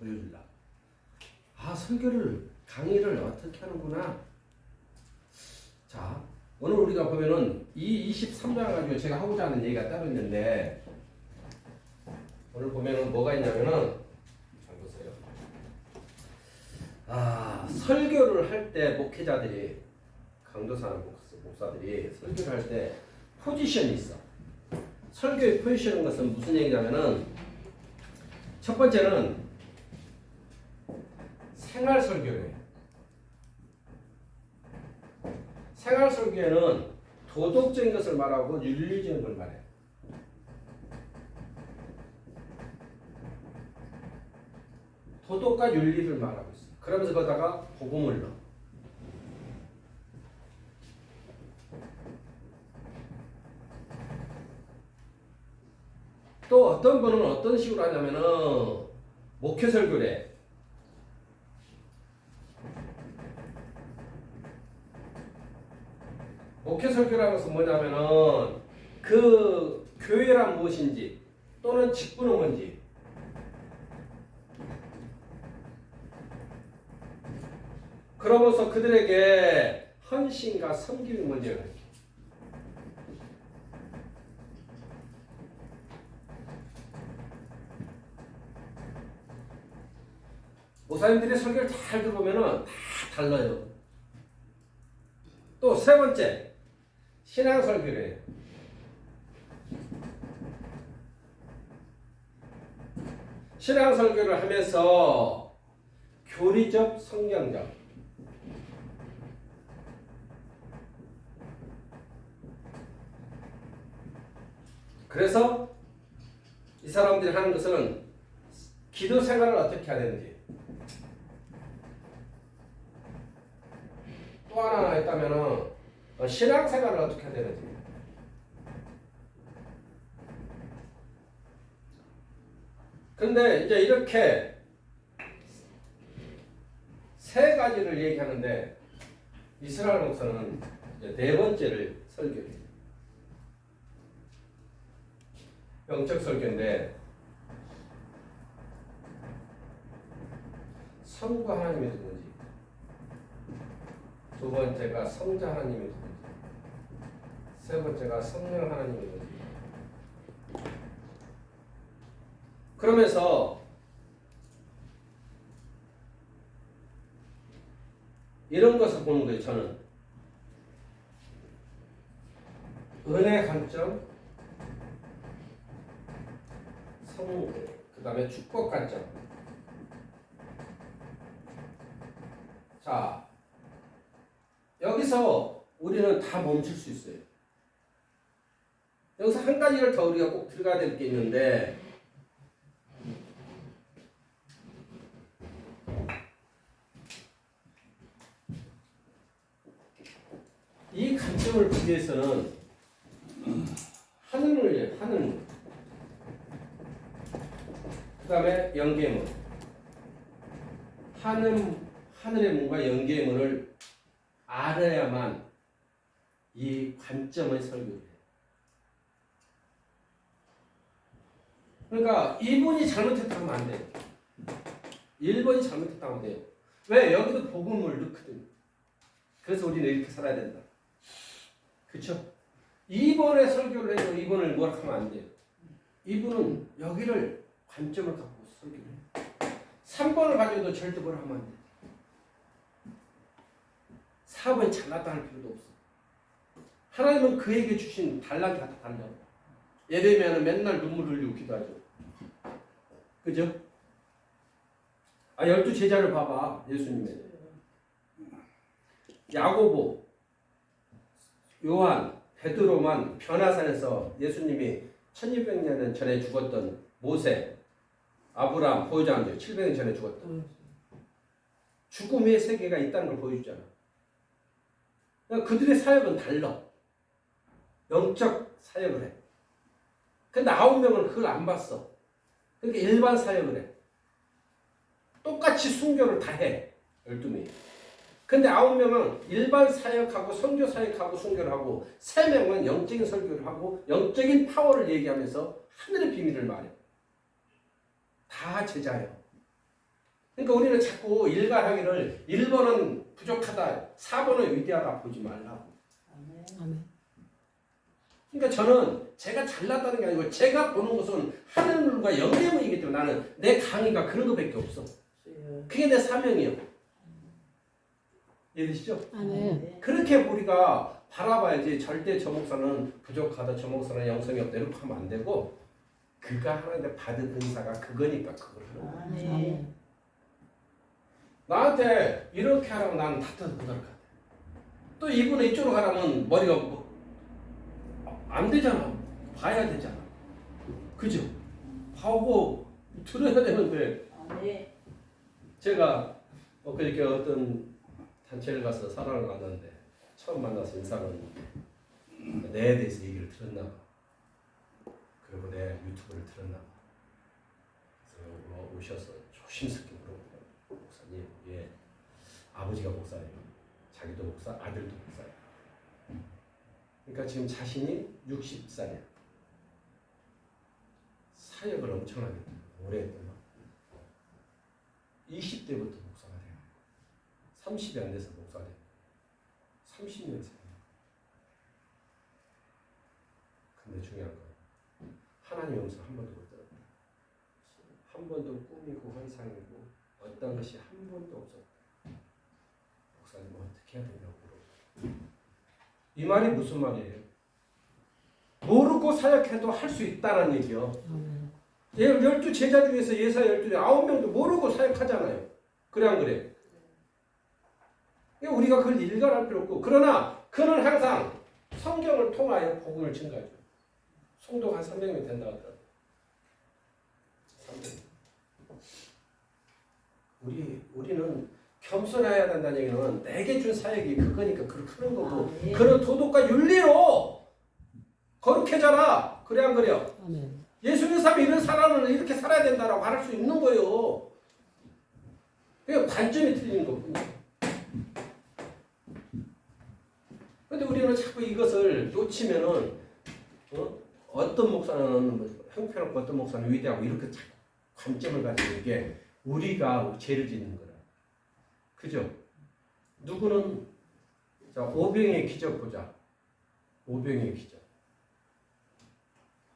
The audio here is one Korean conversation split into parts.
보여줄라. 아, 설교를, 강의를 어떻게 하는구나. 자, 오늘 우리가 보면은 이 23장 가지고 제가 하고자 하는 얘기가 따로 있는데, 오늘 보면은 뭐가 있냐면은, 잘 보세요. 아, 설교를 할 때 목회자들이, 강도사나 목사들이 설교를 할 때 포지션이 있어. 설교의 포지션인 것은 무슨 얘기냐면은, 첫 번째는 생활 설교예요. 생활 설교에는 도덕적인 것을 말하고 윤리적인 걸 말해. 도덕과 윤리를 말하고 있어. 그러면서 거기다가 복음을 넣어. 또 어떤 분은 어떤 식으로 하냐면은 목회 설교래. 목회 설교라는 것은 뭐냐면은 그 교회란 무엇인지 또는 직분은 뭔지 그러면서 그들에게 헌신과 섬김이 뭔지를 가르쳐. 목사님들이 설교를 잘 들어보면은 다 달라요. 또 세 번째, 신앙 설교래요. 신앙 설교를 하면서 교리적, 성경적, 그래서 이 사람들이 하는 것은 기도 생활을 어떻게 해야 되는지, 또 하나 있다면은 신앙 생활을 어떻게 해야 되는지. 그런데 이제 이렇게 세 가지를 얘기하는데 이스라엘 목사는 이제 네 번째를 설교해요. 영적 설교인데 성부 하나님이 누군지, 두 번째가 성자 하나님이 누군지, 세 번째가 성령 하나님이 누군지. 그러면서 이런 것을 보는 거예요. 저는 은혜 관점, 그 다음에 축복 관점. 자, 여기서 우리는 다 멈출 수 있어요. 여기서 한 가지를 더 우리가 꼭 들어가야 될 게 있는데, 이 관점을 보기 위해서는 하늘, 그 다음에 영계문, 하늘의 문과 영계의 문을 알아야만 이 관점의 설교를 해요. 그러니까 2번이 잘못했다 하면 안 돼요. 1번이 잘못했다 하면 돼요. 왜? 여기도 복음을 넣거든요. 그래서 우리는 이렇게 살아야 된다. 그렇죠? 2번의 설교를 해도 2번을 뭐라 하면 안 돼요. 2번은 여기를 관점을 갖고 설교를 해요. 3번을 가지고도 절대 뭐라 하면 안 돼요. 4번 잘났다 할 필요도 없어. 하나님은 그에게 주신 달란트 다 달라. 예레미야는 맨날 눈물 흘리고 기도하죠. 그죠? 12 제자를 봐봐. 예수님의 야고보, 요한, 베드로만 변화산에서 예수님이 1600년 전에 죽었던 모세, 아브라함, 보호자들 700년 전에 죽었던 죽음의 세계가 있다는 걸 보여주잖아. 그러니까 그들의 사역은 달라. 영적 사역을 해. 근데 9명은 그걸 안 봤어. 그러니까 일반 사역을 해. 똑같이 순교를 다 해. 12명이. 근데 9명은 일반 사역하고 선교 사역하고 순교를 하고 3명은 영적인 설교를 하고 영적인 파워를 얘기하면서 하늘의 비밀을 말해. 다 제자예요. 그러니까 우리는 자꾸 일갈하기를 1번은 부족하다, 4번은 위대하다 보지 말라고. 아멘. 그러니까 저는 제가 잘났다는 게 아니고 제가 보는 것은 하늘과 영계문이기 때문에 나는 내 강의가 그런 것밖에 없어. 그게 내 사명이에요. 이해되시죠? 아멘. 그렇게 우리가 바라봐야지. 절대 저 목사는 부족하다, 저 목사는 영성이 없다 이렇게 하면 안 되고 그가 하나님께 받은 은사가 그거니까 그걸 하는 거야. 아멘. 나한테 이렇게 하라고 나는 다쳐서 못할 것 같아. 또 이분은 이쪽으로 가라면 머리가 안 되잖아. 봐야 되잖아. 그죠? 보고 들어야 되는데 제가 그렇게 어떤 단체를 가서 사랑을 받는데 처음 만나서 인사를 내에 대해서 얘기를 들었나 봐. 그리고 내 유튜브를 들었나 봐. 그래서 오셔서 조심스럽게 물어보더라고요. 목사님, 예, 아버지가 목사예요. 자기도 목사, 아들도 목사예요. 그러니까 지금 자신이 60살이야. 사역을 엄청나게 오래 했더만 20대부터 목사가 돼요. 30이 안 돼서 목사가 돼요. 30년생이에요. 근데 중요한 건 하나님 음성 한 번도 못 들었다. 한 번도 꿈이고 환상이고 어떤 것이 한 번도 없었다. 목사님 어떻게 해야 되냐고 물어보고. 이 말이 무슨 말이에요? 모르고 사역해도 할 수 있다는 얘기요. 12 제자 중에서 예사 12명 9명도 모르고 사역하잖아요. 그래 안 그래? 우리가 그걸 일갈할 필요 없고, 그러나 그는 항상 성경을 통하여 복음을 증가해줘. 성도가 한 300명 된다 하더라고요. 300명. 우리는 겸손해야 된다는 얘기는 내게 준 사역이 그거니까 그렇게 하는 거고, 그런 도덕과 윤리로 거룩해져라. 그래 안 그래요? 아멘. 예수 믿는 사람이 이런 사람은 이렇게 살아야 된다라고 말할 수 있는 거예요. 그게 관점이 틀리는 거군요. 그런데 우리는 자꾸 이것을 놓치면은 어떤 목사는 형편없고 어떤 목사는 위대하고 이렇게 자꾸 관점을 가지고 이게 우리가 죄를 짓는 거라. 그죠? 누구는 자 오병이의 기적 보자. 오병이의 기적.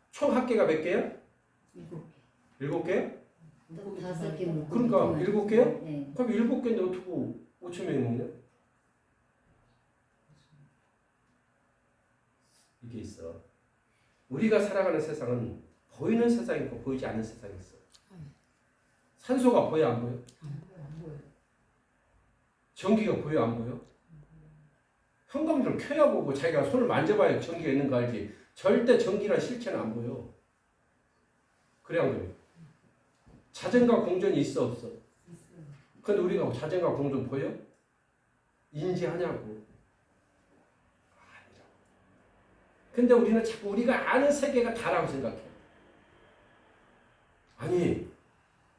총 합계가 몇 개야? 7개? 5개. 그러니까 7개야? 네. 그럼 7개인데 어떻게 5천 명이 먹냐? 이게 있어. 우리가 살아가는 세상은 보이는 세상이 있고 보이지 않는 세상이 있어. 산소가 보여 안 보여? 전기가 보여 안 보여? 현관문을 켜야 보고 자기가 손을 만져봐야 전기가 있는 거 알지. 절대 전기란 실체는 안 보여. 그래 안 그래? 자전과 공전이 있어 없어? 근데 우리가 자전과 공전 보여? 인지하냐고? 아니라고. 근데 우리는 자꾸 우리가 아는 세계가 다라고 생각해. 아니,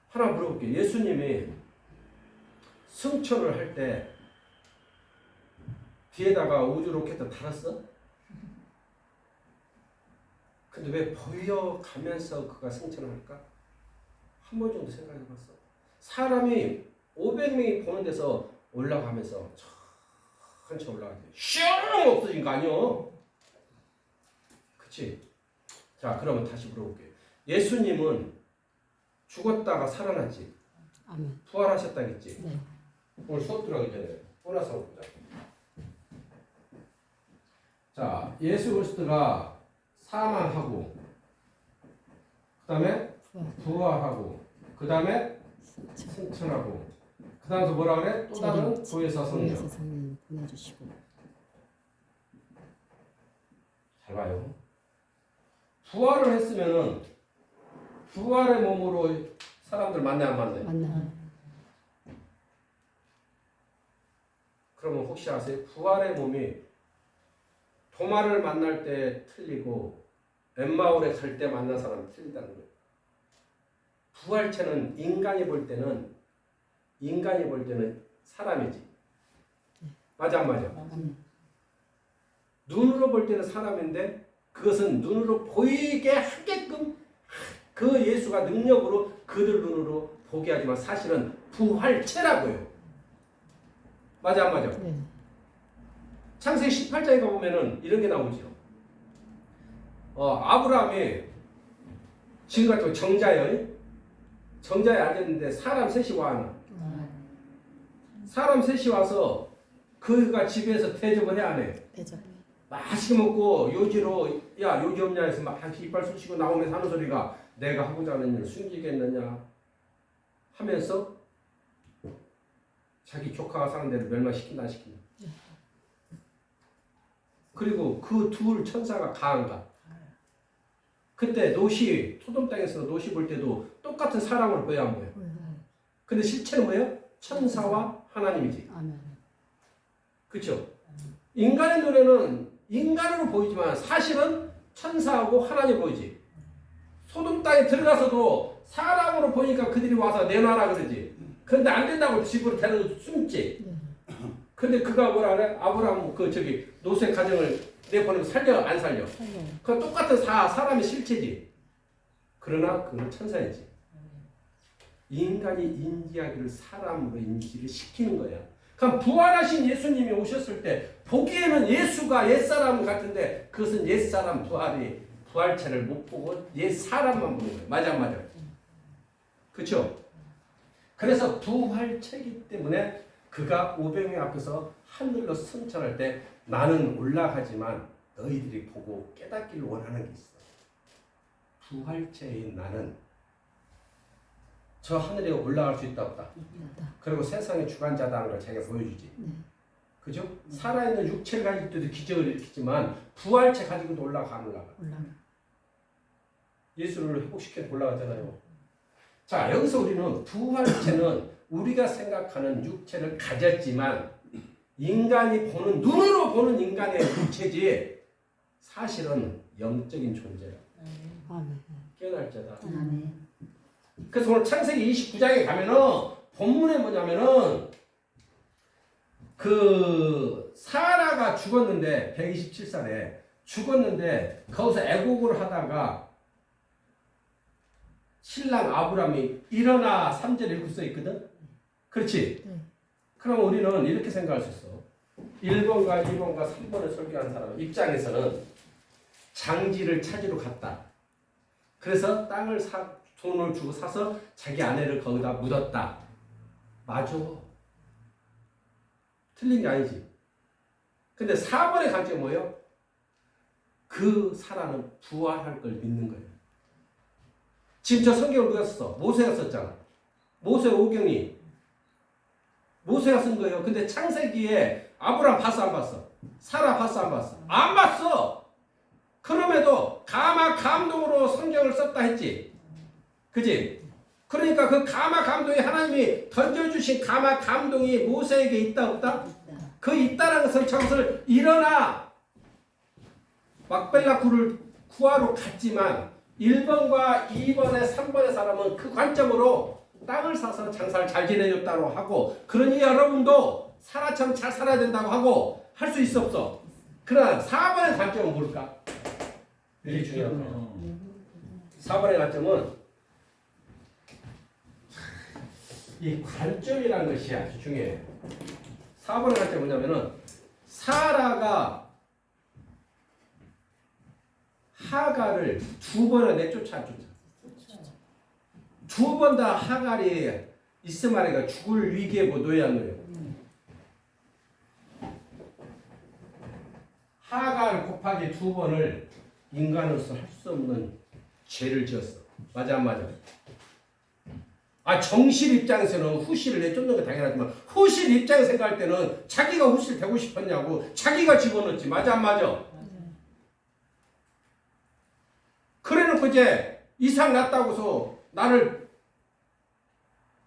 하나 물어볼게. 예수님이 승천을 할 때 뒤에다가 우주 로켓 달았어? 근데 왜 보여가면서 그가 승천을 할까? 한 번 정도 생각해봤어. 사람이 500명이 보는 데서 올라가면서 천천히 올라가지. 슝! 없어진 거 아니요? 그치? 자, 그러면 다시 물어볼게요. 예수님은 죽었다가 살아났지? 아멘. 부활하셨다겠지? 네. 오늘 수업 들어가기 전에 보너스 한번 보자. 자, 예수 그리스도가 사망하고 그 다음에 부활하고 그 다음에 승천하고 그 다음에 뭐라 그래? 또 다른 보혜사 성령 보내주시고. 잘 봐요. 부활을 했으면은 부활의 몸으로 사람들 만나 안 만나요? 만나. 그러면 혹시 아세요? 부활의 몸이 도마를 만날 때 틀리고 엠마울에 갈 때 만난 사람이 틀리다는 거예요. 부활체는 인간이 볼 때는 사람이지. 맞아 안 맞아? 눈으로 볼 때는 사람인데 그것은 눈으로 보이게 하게끔 그 예수가 능력으로 그들 눈으로 포기하지만 사실은 부활체라고요. 맞아 안 맞아? 네. 창세기 18장에 가보면은 이런 게 나오죠. 아브라함이 지금 같은 정자에 앉았는데 사람 셋이 와. 사람 셋이 와서 그가 집에서 대접을 해 안 해? 대접. 맛있게 먹고 요지로 야 요지 없냐 해서 막 이빨 쑤시고 나오면서 하는 소리가 내가 하고자 하는 일을 숨기겠느냐 하면서 자기 조카가 사는 데를 멸망시킨다 안 시킨다. 그리고 그 둘 천사가 강한가. 그때 노시 소돔 땅에서 노시 볼 때도 똑같은 사람으로 보여 안 보여? 근데 실체는 뭐예요? 천사와 하나님이지. 아멘. 그렇죠? 인간의 눈에는 인간으로 보이지만 사실은 천사하고 하나님 보이지. 소돔 땅에 들어가서도 사람으로 보니까 그들이 와서 내놔라 그러지. 근데 안 된다고 집으로 데려다 숨지. 근데 그가 뭐라 그래? 아브라함 노세 가정을 내보내고 살려 안 살려? 그 똑같은 사람의 실체지. 그러나 그건 천사이지. 인간이 인지하기를 사람으로 인지를 시키는 거야. 그럼 부활하신 예수님이 오셨을 때 보기에는 예수가 옛사람 같은데 그것은 옛사람 부활체를 못 보고 옛사람만 보는 거예요. 맞아 안 맞아? 그렇죠? 그래서 부활체이기 때문에 그가 오병이 앞에서 하늘로 승천할 때 나는 올라가지만 너희들이 보고 깨닫기를 원하는 게 있어. 부활체인 나는 저 하늘에 올라갈 수 있다 없다. 그리고 세상의 주관자다는 걸 자기가 보여주지. 그죠? 살아있는 육체를 가질 때도 기적을 일으키지만 부활체 가지고도 올라가. 예수를 회복시켜 올라가잖아요. 자, 여기서 우리는 부활체는 우리가 생각하는 육체를 가졌지만 인간이 보는 눈으로 보는 인간의 육체지 사실은 영적인 존재야. 아멘. 깨어날 자다. 아멘. 그래서 오늘 창세기 29장에 가면은 본문에 뭐냐면은 그 사라가 죽었는데 127살에 죽었는데 거기서 애곡을 하다가 신랑 아브라함이 일어나 3절 읽고 써 있거든. 그렇지? 그럼 우리는 이렇게 생각할 수 있어. 1번과 2번과 3번을 설교한 사람 입장에서는 장지를 찾으러 갔다. 그래서 땅을 돈을 주고 사서 자기 아내를 거기다 묻었다. 맞아. 틀린 게 아니지. 근데 4번의 관점이 뭐예요? 그 사람은 부활할 걸 믿는 거예요. 지금 저 성경을 누가 썼어? 모세가 썼잖아. 모세 오경이 모세가 쓴 거예요. 근데 창세기에 아브라함 봤어 안 봤어? 사라 봤어 안 봤어? 안 봤어. 그럼에도 감동으로 성경을 썼다 했지. 그지? 그러니까 그 감동이 하나님이 던져주신 감동이 모세에게 있다 없다? 그 있다라는 것은 저것을 일어나 막벨라 굴을 구하러 갔지만 1번과 2번의 3번의 사람은 그 관점으로 땅을 사서 장사를 잘 지내줬다고 하고 그러니 여러분도 사라처럼 잘 살아야 된다고 하고 할 수 있어 없어? 그러나 4번의 관점은 뭘까? 이게 중요한 거야. 4번의 관점은 이 관점이라는 것이 아주 중요해요. 4번의 관점은 뭐냐면은 사라가 하갈을 2번을 내쫓아. 2번 다 하갈이 이스마엘가 죽을 위기에 놓여야 놓여. 하갈 곱하기 2번을 인간으로서 할 수 없는 죄를 지었어. 맞아 안 맞아? 정실 입장에서는 후실을 내쫓는 게 당연하지만 후실 입장에서 생각할 때는 자기가 후실 되고 싶었냐고 자기가 집어넣지. 맞아 안 맞아? 그래놓고 이제 이상 났다고서 나를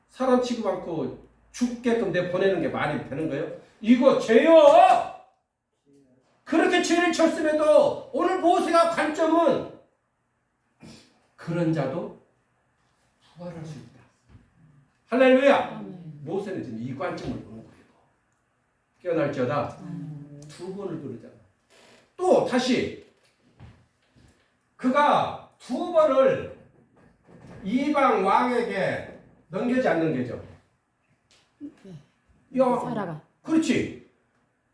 사람 취급 않고 죽게끔 내보내는 게 말이 되는 거예요? 이거 죄요! 그렇게 죄를 쳤음에도 오늘 모세가 관점은 그런 자도 부활할 수 있다. 할렐루야! 모세는 지금 이 관점을 보는 거예요. 깨어날지어다 2번을 부르잖아. 또 다시 그가 2번을 이방 왕에게 넘겨지 안 넘겨져? 야, 사라가. 그렇지.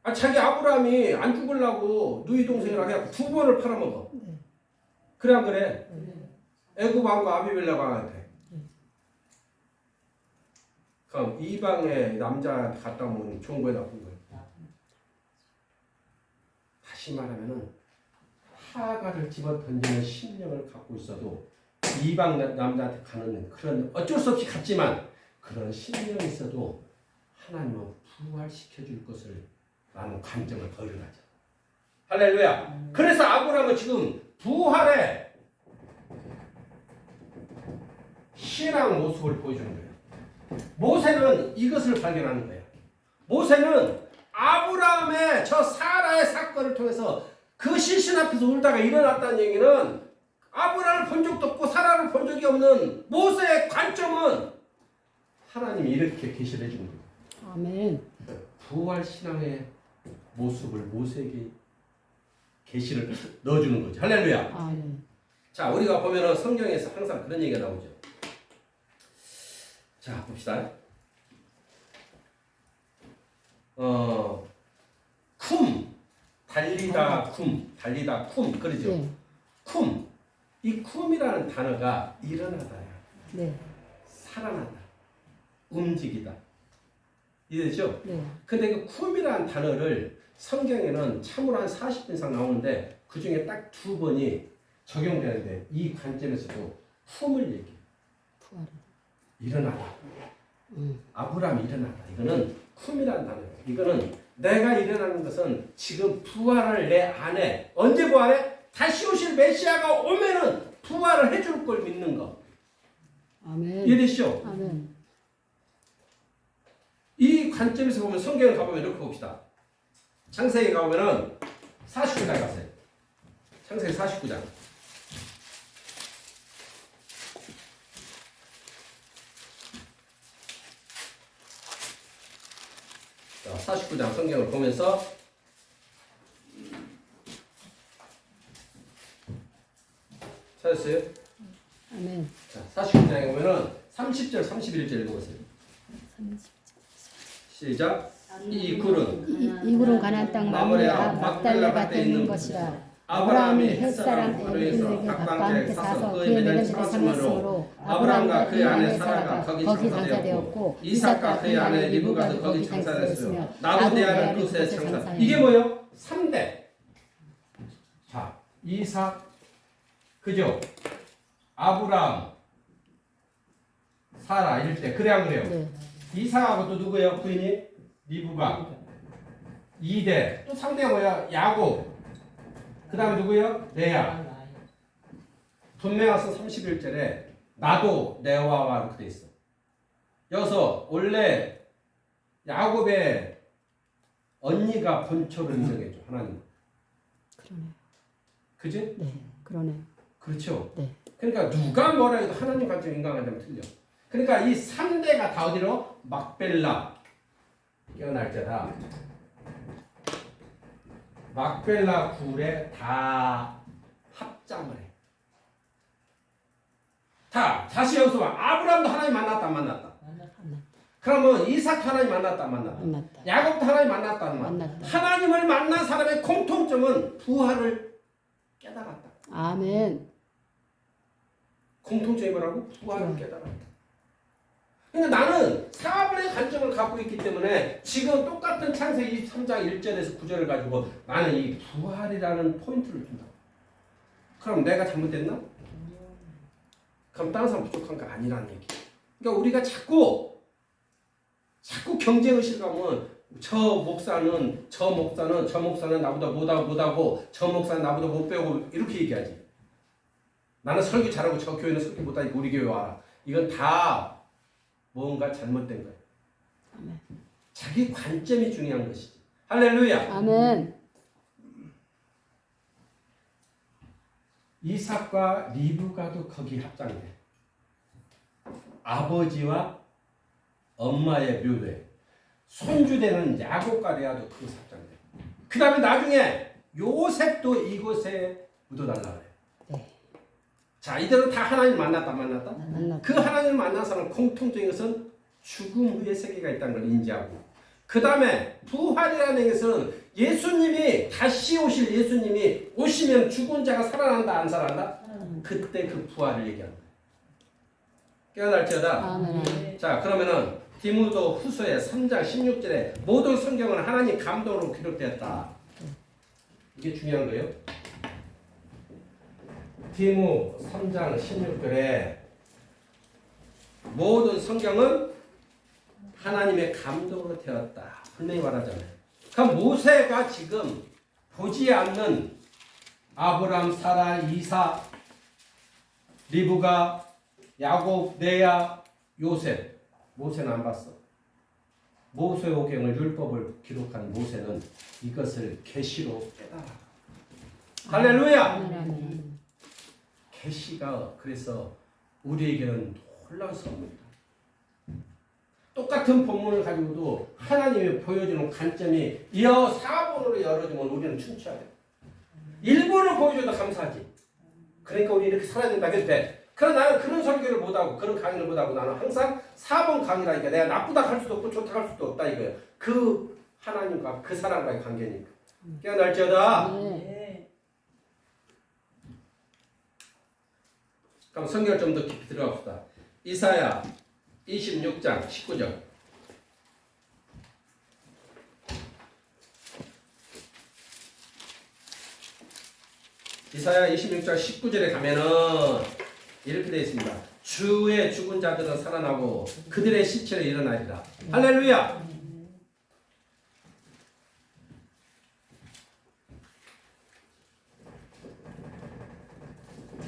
아, 자기 아브라함이 안 죽으려고 누이 동생이랑 해갖고 두 번을 팔아먹어. 네. 그래 안 그래? 네. 애굽 왕과 아비멜렉 왕한테. 네. 그럼 이방의 남자한테 갖다 놓으면 좋은 거야 나쁜 거야? 다시 말하면은 하가를 집어 던지는 심령을 갖고 있어도 이방 남자한테 가는 그런 어쩔 수 없이 갔지만 그런 심령이 있어도 하나님은 부활시켜 줄 것을 라는 관점을 거기를 가져. 할렐루야. 그래서 아브라함은 지금 부활의 신앙 모습을 보여주는 거예요. 모세는 이것을 발견하는 거예요. 모세는 아브라함의 저 사라의 사건을 통해서 그 시신 앞에서 울다가 일어났다는 얘기는 아브라함을 본 적도 없고 사라를 본 적이 없는 모세의 관점은 하나님이 이렇게 계시를 해주는 거예요. 아멘. 부활 신앙의 모습을 모세에게 계시를 넣어주는 거죠. 할렐루야. 아멘. 자, 우리가 보면은 성경에서 항상 그런 얘기가 나오죠. 자, 봅시다. 달리다 쿰 그러죠. 네. 쿰. 이 쿰이라는 단어가 일어나다야. 네. 살아나다. 움직이다. 이해되죠? 네. 근데 그 쿰이라는 단어를 성경에는 참으로 한 40분 이상 나오는데 그 중에 딱 2번이 적용되는데 이 관점에서도 쿰을 얘기해요. 부활. 일어나다. 아브라함이 일어나다. 이거는 쿰이라는 단어예요. 이거는 내가 일어나는 것은 지금 부활을 내 안에 언제 부활해? 다시 오실 메시아가 오면은 부활을 해줄 걸 믿는 거. 아멘. 이해되시죠? 아멘. 이 관점에서 보면 성경을 가보면 이렇게 봅시다. 창세기 가보면은 49장 가세요. 창세기 49장. 자, 49장 성경을 보면서 찾았어요? 아멘. 자, 49장에 보면은 30절, 31절 읽어보세요. 시작. 이 굴은 이 굴은 가나안 땅 마므레 막달라 밭에 있는 것이라. 아브라함이 햇사람 엘리후에게 각과 함께 사서 그의 맺은 집에 삼았으므로 아브라함과 그의 아내 사라가 거기 장사되었고 이삭과 그의 아내 리브가도 거기 장사되었으며 나도 내 아내 그곳에 장사. 이게 뭐예요? 3대. 자, 이삭, 그죠? 아브라함, 사라 이럴 때 그래 안 그래요? 네. 이삭하고 또 누구예요? 부인이? 리브가. 2대. 또 상대가 뭐야? 야곱. 그 다음에 누구예요? 레아. 분명해서 31절에 나도 레아와 이렇게 돼 있어. 여기서 원래 야곱의 언니가 본초를 인정해줘. 하나님. 그러네. 그지? 네. 그러네. 그렇죠? 네. 그러니까 누가 뭐라 해도 하나님 관점 인간 관점은 틀려. 그러니까 이 3대가 다 어디로? 막벨라 깨어날 때다. 막벨라 굴에 다 합장을 해. 다시 여기서 봐. 아브라함도 하나님 만났다 안 만났다? 그러면 이삭 하나님 만났다 안 만났다? 만났다. 야곱도 하나님 만났다 안 만났다? 만났다. 하나님을 만난 사람의 공통점은 부활을 깨달았다. 아멘. 공통점이 뭐라고? 부활을 깨달았다. 근데 나는 사업의 관점을 갖고 있기 때문에 지금 똑같은 창세기 23장 1절에서 9절을 가지고 나는 이 부활이라는 포인트를 준다. 그럼 내가 잘못됐나? 그럼 다른 사람 부족한 거 아니라는 얘기. 그러니까 우리가 자꾸 경쟁의식을 하면 저 목사는 나보다 못하고 저 목사는 나보다 못 배우고 이렇게 얘기하지. 나는 설교 잘하고 저 교회는 설교 못하니까 우리 교회 와라. 이건 다 뭔가 잘못된 거예요. 아멘. 자기 관점이 중요한 것이지. 할렐루야. 아멘. 이삭과 리브가도 거기 합장돼. 아버지와 엄마의 묘대. 손주되는 야곱과 레아도 거기서 합장돼. 그 다음에 나중에 요셉도 이곳에 묻어달라 그래. 네. 자, 이들은 다 하나님을 만났다. 만났다. 그 하나님을 만난 사람은 공통적인 것은 죽음 후의 세계가 있다는 걸 인지하고, 그 다음에 부활이라는 것은 예수님이 다시 오실 예수님이 오시면 죽은 자가 살아난다 안 살아난다? 그때 그 부활을 얘기합니다. 깨어날지어다. 아멘. 자, 그러면은 디모데 후서의 3장 16절에 모든 성경은 하나님 감동으로 기록되었다. 이게 중요한 거예요. 디모 3장 16절에 모든 성경은 하나님의 감동으로 되었다. 분명히 말하잖아요. 그럼 모세가 지금 보지 않는 아브람, 사라, 이사, 리브가, 야곱, 레아, 요셉, 모세는 안 봤어. 모세오경을 율법을 기록한 모세는 이것을 계시로 깨달아. 할렐루야. 아멘. 계시가 그래서 우리에게는 놀라웠습니다. 똑같은 본문을 가지고도 하나님이 보여주는 관점이 이어 사본으로 열어주면 우리는 춤춰야 돼. 일본을 보여줘도 감사하지. 그러니까 우리 이렇게 살아야 된다. 그때. 그러나 나는 그런 설교를 못하고 그런 강의를 못하고 나는 항상 4번 강의라니까 내가 나쁘다 할 수도 없고 좋다 할 수도 없다 이거예요. 그 하나님과 그 사람과의 관계니까. 깨어날지어다. 네. 그럼 성경을 좀 더 깊이 들어갑시다. 이사야 26장 19절. 이사야 26장 19절에 가면은 이렇게 되어 있습니다. 주의 죽은 자들은 살아나고 그들의 시체를 일어나리라. 할렐루야.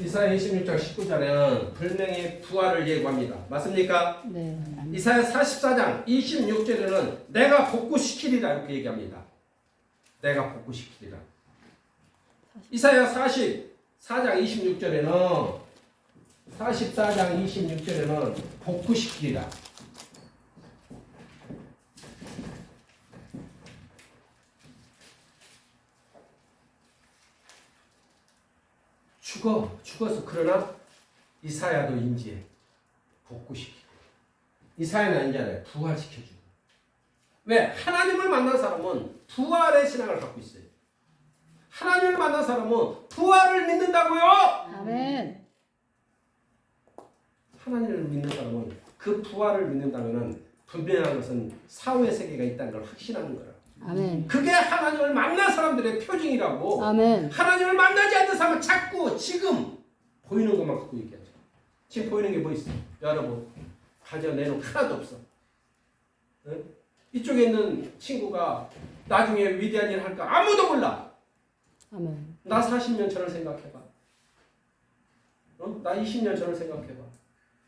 이사야 26장 19절에는 분명히 부활을 예고합니다. 맞습니까? 네. 이사야 44장 26절에는 내가 복구시키리라 이렇게 얘기합니다. 내가 복구시키리라. 이사야 44장 26절에는 복구시키리라. 죽어서 그러나 이사야도 인지해. 복구시키고. 이사야는 인지하래. 부활시켜주고. 왜? 하나님을 만난 사람은 부활의 신앙을 갖고 있어요. 하나님을 만난 사람은 부활을 믿는다고요. 아멘. 하나님을 믿는 사람은 그 부활을 믿는다면은 분명한 것은 사후의 세계가 있다는 걸 확신하는 거라. 아멘. 그게 하나님을 만난 사람들의 표징이라고. 아멘. 하나님을 만나지 않는 사람은 자꾸 지금 보이는 것만 갖고 얘기하죠. 지금 보이는 게 뭐 있어? 여러분 가져내는 하나도 없어. 응? 이쪽에 있는 친구가 나중에 위대한 일을 할까 아무도 몰라. 아멘. 나 40년 전을 생각해봐. 나 20년 전을 생각해봐.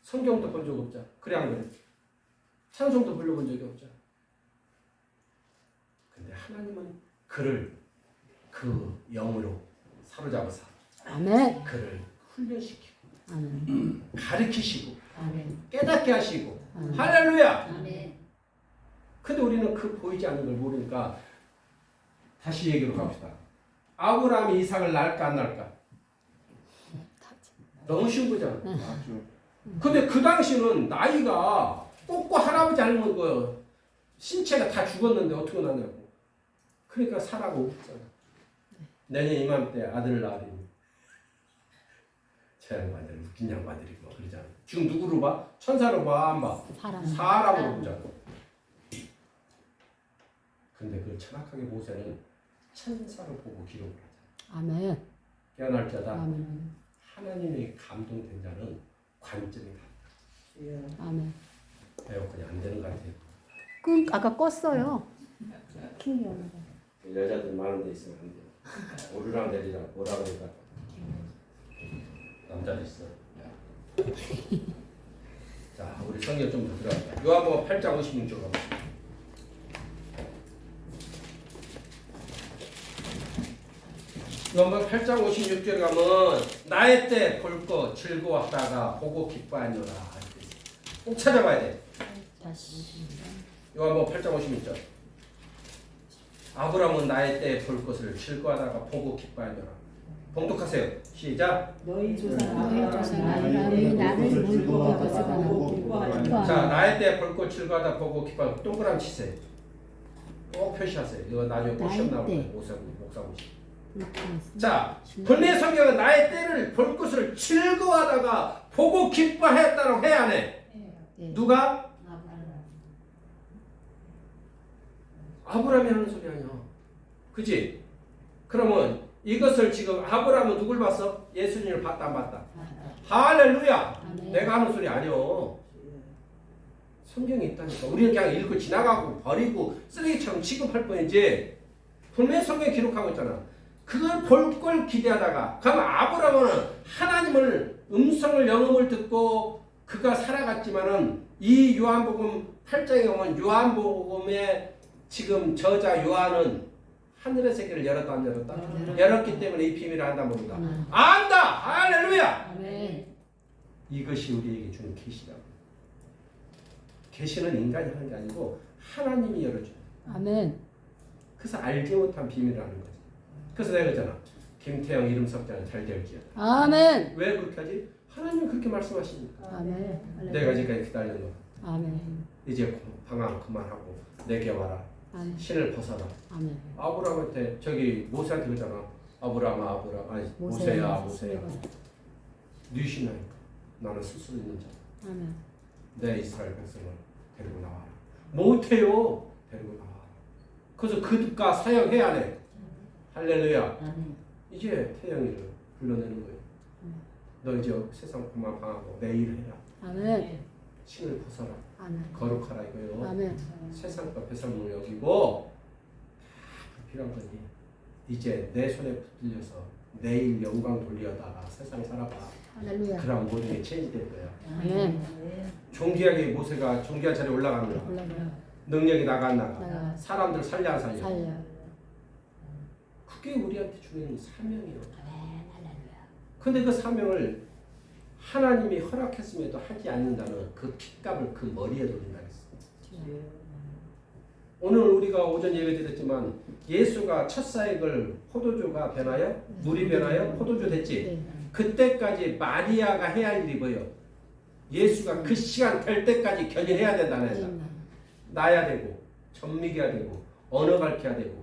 성경도 본 적 없잖아. 그래 안 그래? 찬송도 불러본 적이 없잖아. 근데 하나님은 그를 그 영으로 사로잡아서 아멘. 그를 훈련시키고 아멘. 가르치시고 아멘. 깨닫게 하시고 아멘. 할렐루야. 아멘. 근데 우리는 그 보이지 않는 걸 모르니까 다시 얘기로 갑시다. 아브라함이 이삭을 낳을까 안 낳을까? 너무 쉬운 거잖아. 근데 그 당시는 나이가 꼭꼭 할아버지 할머니 거 신체가 다 죽었는데 어떻게 낳냐고. 그러니까 사라가 없잖아. 내년 이맘때 아들을 낳으리니 저 양반들 웃긴 양반들이고 그러잖아. 지금 누구로 봐? 천사로 봐? 안 봐? 사람으로 보잖아. 근데 그 천악하게 모세는 천사로 보고 기록을 하잖아. 아멘. 깨어날 자다. 아멘. 하나님이 감동된 자는 관점이 달라. 아멘. 에어컨이 안 되는 것 같아요. 아까 껐어요. 킹이었는데. 여자들 많은 데 있으면 안 돼. 오르락 내리락 뭐라 그러니까 남자도 있어. 자, 우리 성경 좀 더 들어갑니다. 요한복음 8장 56절 가보시죠. 요한복음 8장 56절 가면 나의 때 볼 거 즐거웠다가 보고 기뻐하노라. 꼭 찾아봐야 돼. 다시. 요한복음 8장 56절. 아브라함은 나의 때에 볼 것을 즐거워하다가 보고 기뻐하노라. 봉독하세요. 시작. 너희 조상 너희 조상 아브라함이 나를 물보고 거스가 자, 나의 때 볼꽃 질과하다 보고 기뻐. 동그라미 치세요. 꼭 표시하세요. 이거 나중에 꼭 시험 나올 거예요. 목사님. 자, 본래 성경은 나의 때를 볼 것을 즐거워하다가 보고 기뻐했다고 해, 안 해? 네. 누가? 아브라함이 하는 소리 아니야. 그지? 그러면 이것을 지금 아브라함은 누굴 봤어? 예수님을 봤다 안 봤다? 할렐루야. 아멘. 내가 하는 소리 아니요. 성경에 있다니까. 우리는 그냥 읽고 지나가고 버리고 쓰레기처럼 취급할 뿐이지. 분명히 성경에 기록하고 있잖아. 그걸 볼 걸 기대하다가, 그럼 아브라함은 하나님을 음성을 영음을 듣고 그가 살아갔지만은 이 요한복음 8장에 보면 요한복음의 지금 저자 요한은 하늘의 세계를 열었다 안 열었다? 열었기 때문에 이 비밀을 안다 모른다. 안다. 할렐루야. 아멘. 이것이 우리에게 주는 계시다. 계시는 인간이 하는 게 아니고 하나님이 열어줘요. 아멘. 그래서 알지 못한 비밀을 아는 거지. 그래서 내가 그랬잖아. 김태형 이름 석자는 잘 될지어다. 아멘. 왜 그렇게 하지? 하나님은 그렇게 말씀하시니까. 아멘. 내가 지금까지 기다린 거. 아멘. 이제 방황 그만하고 내게 와라. 아멘. 신을 벗어라. 아멘. 아브라함한테 저기 모세한테 그러잖아. 아브라함아 아니 모세야. 네 신하니까 나는 쓸 수 있는 자. 아멘. 내 이스라엘 백성을 데리고 나와라. 못해요. 데리고 나와라. 그래서 그가 사역해야 하네. 할렐루야. 이제 태영이를 불러내는 거예요. 너 이제 세상 그만 방하고 내 일을 해라. 아멘. 신을 벗어라. 아멘. 거룩하라 이거요. 아멘. 세상과 배설물을 여기고 다 필요한 거니. 이제 내 손에 붙들려서 내일 영광 돌리다가 세상 살아봐. 할렐루야. 그럼 모든 게 체인지될 거야. 아멘. 존귀하게 모세가 존귀한 자리에 올라가는 거야. 올라가. 능력이 나가 안 나가. 나가. 사람들 살려 안 살려. 살려. 그게 우리한테 주는 사명이에요. 근데 그 사명을 하나님이 허락했음에도 하지 않는다는 그 핏값을 그 머리에 돌린다 했어. 오늘 우리가 오전 예배 드렸지만 예수가 첫 사역을 포도주가 변하여 물이 변하여 포도주 됐지. 네. 그때까지 마리아가 해야 할 일이 뭐예요? 예수가 그 시간 될 때까지 견인해야 된다는 거야. 나야 되고 전미기야 되고 언어 가르쳐야 되고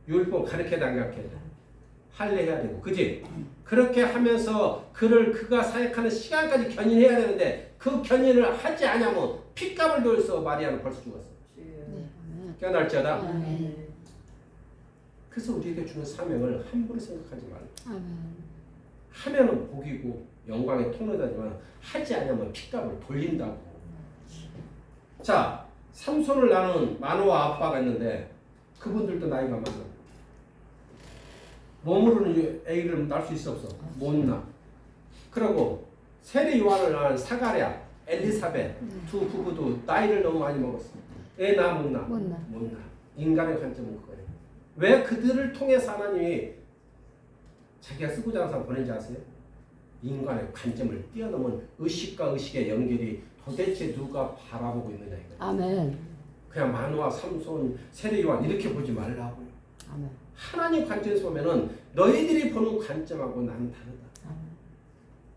율법 가르쳐 당각해야 되고 할례해야 되고 그지? 그렇게 하면서 그가 사역하는 시간까지 견인해야 되는데 그 견인을 하지 않으면 핏값을 돌려서 마리아는 벌써 죽었어. 깨어날지어다. 아멘. 그래서 우리에게 주는 사명을 함부로 생각하지 말고 아멘. 하면은 복이고 영광의 통로다지만 하지 않으면 핏값을 돌린다고. 자, 삼손을 낳은 마노아 아빠가 있는데 그분들도 나이가 많아. 몸으로는 아기를 낳을 수 있어 없어? 못 낳아. 그리고 세례 요한을 낳은 사가랴, 엘리사벳 두 부부도 나이를 너무 많이 먹었어. 애 낳아 못 낳아? 못 낳아. 못 낳아. 인간의 관점은 그거예요. 왜 그들을 통해서 하나님이 자기가 쓰고자 하는 사람 보낸지 아세요? 인간의 관점을 뛰어넘은 의식과 의식의 연결이 도대체 누가 바라보고 있느냐 이거예요. 아멘. 그냥 마노아, 삼손, 세례 요한 이렇게 보지 말라고요. 아멘. 하나님 관점에서 보면은 너희들이 보는 관점하고 나는 다르다.